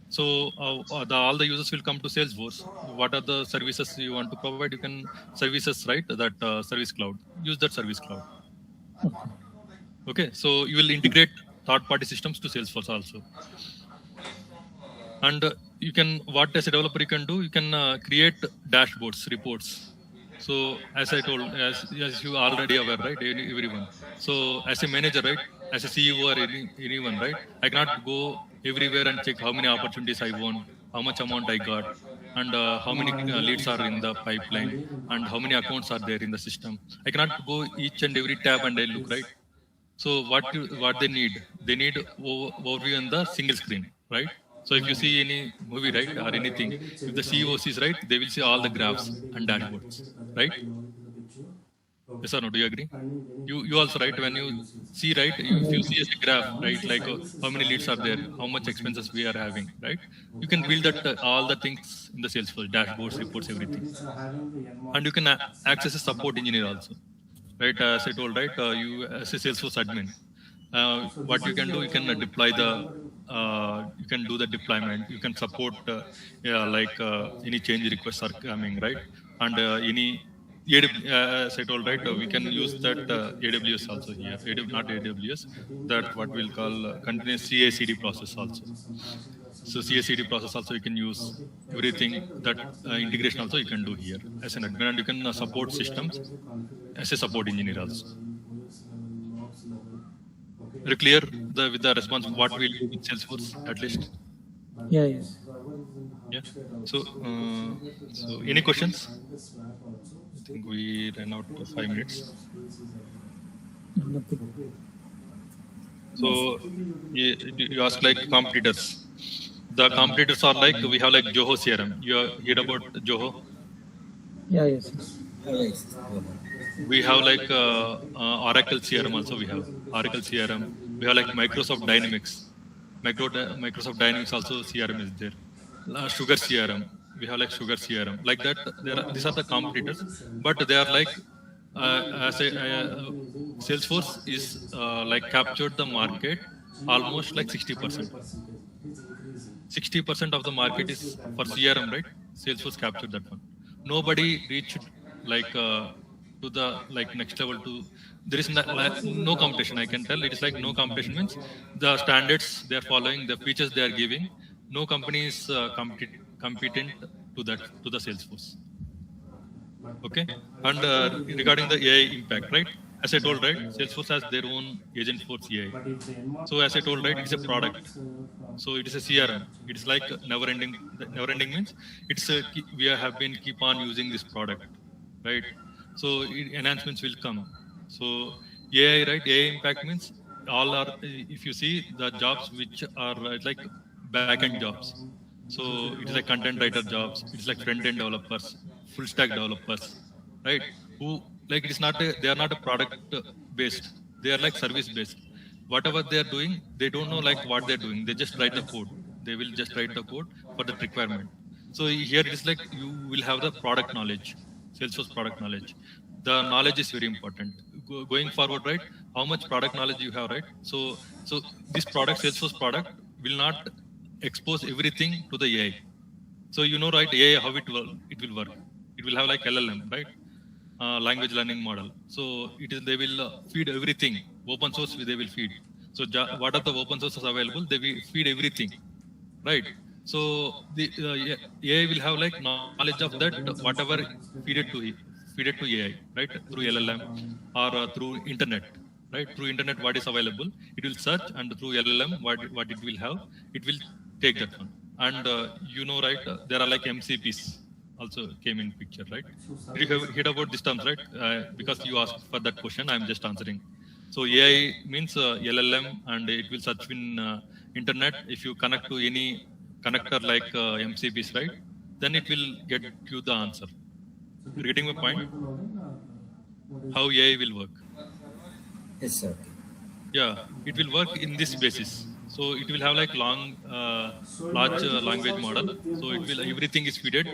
So all the users will come to Salesforce. What are the services you want to provide? You can services, right? That Service Cloud. Use that Service Cloud. Okay, so you will integrate third-party systems to Salesforce also. And you can, what as a developer you can do, you can create dashboards, reports. So as I told, as you already aware, right? Everyone. So as a manager, right, as a CEO or anyone, right, I cannot go everywhere and check how many opportunities I won, how much amount I got, and how many leads are in the pipeline, and how many accounts are there in the system. I cannot go each and every tab and I look, right? So what they need? They need overview on the single screen, right? So if you see any movie, right, or anything, if the CEO sees, right, they will see all the graphs and dashboards, right? Yes or no? Do you agree? You also, right? When you see, right, if you see as a graph, right, how many leads are there, how much expenses we are having, right? You can build that all the things in the Salesforce dashboards, reports, everything, and you can access a support engineer also, right? As I told, right, you as a Salesforce admin, what you can do, you can deploy you can do the deployment. You can support, yeah, any change requests are coming, right? And any as I told, right, we can use that AWS also here. Not AWS, that what we'll call continuous CI/CD process also. So CI/CD process also you can use everything. That integration also you can do here as an admin, and you can support systems as a support engineer also. Are you clear with the response what we'll do with Salesforce at least? Yeah, yes. Yeah. So any questions? I think we ran out of 5 minutes. Nothing. So you ask like competitors. The competitors are like, we have like Joho CRM. You heard about Joho? Yeah, yes, yes. Yes. We have like Oracle CRM also. We have Oracle CRM. We have like Microsoft Dynamics. Microsoft Dynamics also CRM is there. Sugar CRM. We have like Sugar CRM. Like that, these are the competitors, but they are like as a Salesforce is like captured the market almost like 60%. 60% of the market is for CRM, right? Salesforce captured that one. Nobody reached like to the like next level. To there is no competition. I can tell it is like no competition means the standards they are following, the features they are giving. No company is competent to that, to the Salesforce. Okay, and regarding the AI impact, right? As I told, right, Salesforce has their own agent force AI. So as I told, right, it's a product. So it is a CRM. It's like never ending. Never ending means it's a have been keep on using this product, right? So enhancements will come. So AI, right? AI impact means all are, if you see the jobs which are like back end jobs. So it is like content writer jobs. It's like front end developers, full stack developers, right? Who like it is not a, they are not a product based. They are like service based. Whatever they are doing, they don't know like what they're doing. They just write the code. They will just write the code for that requirement. So here it is like you will have the product knowledge, Salesforce product knowledge. The knowledge is very important. Going forward, right? How much product knowledge you have, right? So this product, Salesforce product, will not expose everything to the AI. So you know, right? AI how it will work. It will have like LLM, right? Language learning model. So it is, they will feed everything. Open source they will feed. So what are the open sources available? They will feed everything, right? So the AI will have like knowledge of that whatever feed it to AI, right? Through LLM or through internet, right? Through internet what is available, it will search, and through LLM what it will have, it will take that one. And you know, right? There are like MCPs also came in picture, right? Did you have heard about these terms, right? Because you asked for that question, I'm just answering. So AI means LLM, and it will search in internet. If you connect to any connector like MCPs, right? Then it will get you the answer. You're getting my point? How AI will work? Yes, sir. Yeah, it will work in this basis. So it will have like large language model. So it will, everything is feeded,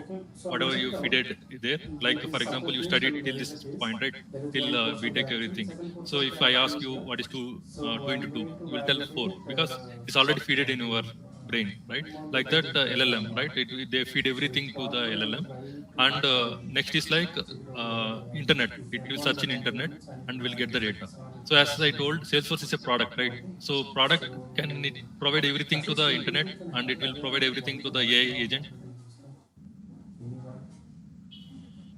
whatever you feed it there. Like for example, you studied till this point, right? Till we take everything. So if I ask you what is 2 into 2, you will tell 4 because it's already feeded in your brain, right? Like that LLM, right? They feed everything to the LLM. And next is like internet. It will search in internet and will get the data. So as I told, Salesforce is a product, right? So product can it provide everything to the internet, and it will provide everything to the AI agent.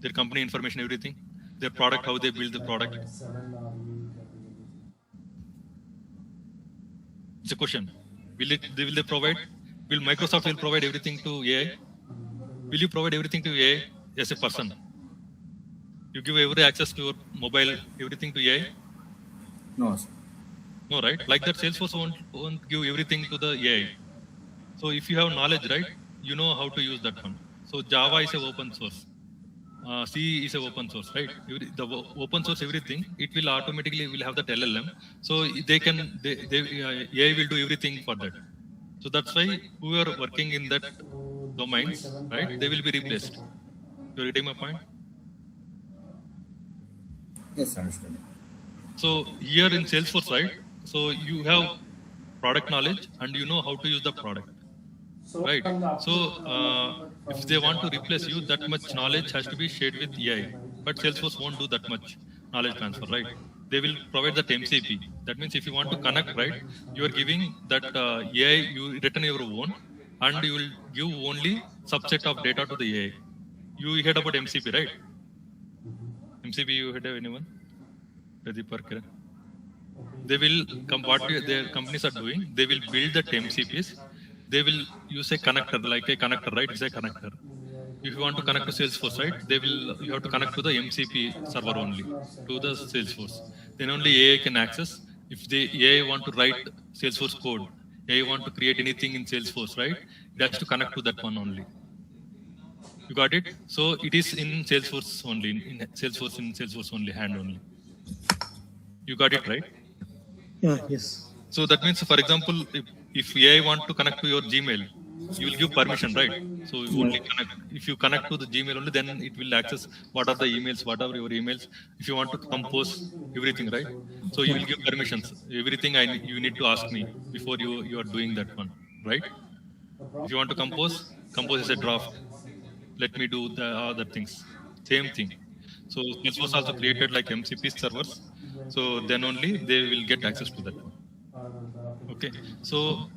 Their company information, everything. Their product, how they build the product. It's a question. Will they provide? Will Microsoft will provide everything to AI? Will you provide everything to AI as a person? You give every access to your mobile, everything to AI? No, sir. No, right? Like that, Salesforce won't give everything to the AI. So if you have knowledge, right, you know how to use that one. So Java is a open source. C is a open source, right? The open source everything, it will automatically will have that LLM. So they can, AI will do everything for that. So that's why who are working in that domains, right? They will be replaced. You're getting my point? Yes, understood. So here in Salesforce, right? So you have product knowledge and you know how to use the product, right? So if they want to replace you, that much knowledge has to be shared with AI. But Salesforce won't do that much knowledge transfer, right? They will provide that MCP. That means if you want to connect, right, you are giving that AI, you return your own, and you will give only subset of data to the AI. You heard about MCP, right? MCP, you heard of anyone? Pradeep Parker. They will come, what their companies are doing, they will build the MCPs. They will use a connector, like a connector, right? It's a connector. If you want to connect to Salesforce, right, you have to connect to the MCP server only, to the Salesforce. Then only AI can access. If the AI want to write Salesforce code, AI want to create anything in Salesforce, right? It has to connect to that one only. You got it? So it is in Salesforce only, in Salesforce only, hand only. You got it, right? Yeah, yes. So that means, for example, if AI want to connect to your Gmail, you will give permission, right? So you only connect. If you connect to the Gmail only, then it will access what are the emails, what are your emails. If you want to compose everything, right? So you will give permissions. Everything you need to ask me before you are doing that one, right? If you want to compose as a draft. Let me do the other things. Same thing. So Salesforce also created like MCP servers. So then only they will get access to that one. Okay. So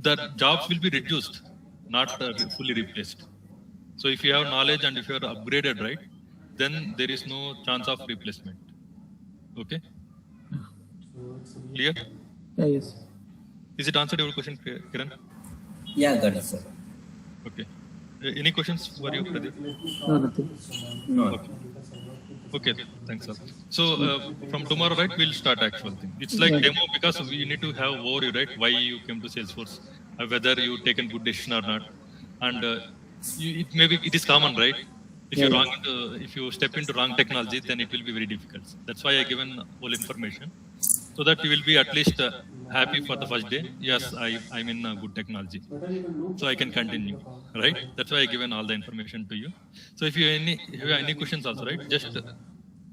the jobs will be reduced, not fully replaced. So if you have knowledge and if you are upgraded, right, then there is no chance of replacement. Okay. Clear? Yeah, yes. Is it answered your question, Kiran? Yeah, got it, sir. Okay. Any questions for you, Pradeep? No, nothing. No. Okay. Okay, thanks, sir. So from tomorrow, right, we'll start actual thing. It's like Yeah. demo because we need to have overview, right? Why you came to Salesforce, whether you taken good decision or not, and it maybe it is common, right? If Yeah, you yeah. if you step into wrong technology, then it will be very difficult. That's why I given all information, so that you will be at least happy for the first day. Yes, I'm in good technology, so I can continue, right? That's why I given all the information to you. So if you have any questions also, right, just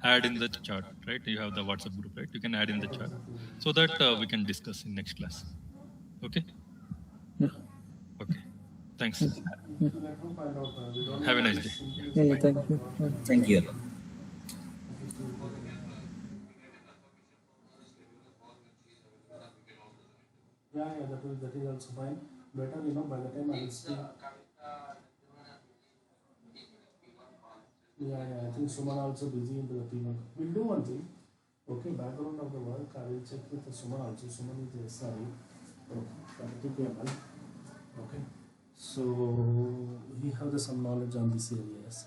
add in the chat, right? You have the WhatsApp group, right? You can add in the chat so that we can discuss in next class. Okay. Yeah. Okay. Thanks. Yeah, Have a nice day. yeah, yeah, thank you. Yeah. Thank you. Yeah, that is also fine. Better, by the time I will speak. Yeah, I think Suman also busy into the team. We'll do one thing. Okay, background of the work, I will check with the Suman also. Suman is the SRE. Okay. Okay. So he has some knowledge on this areas.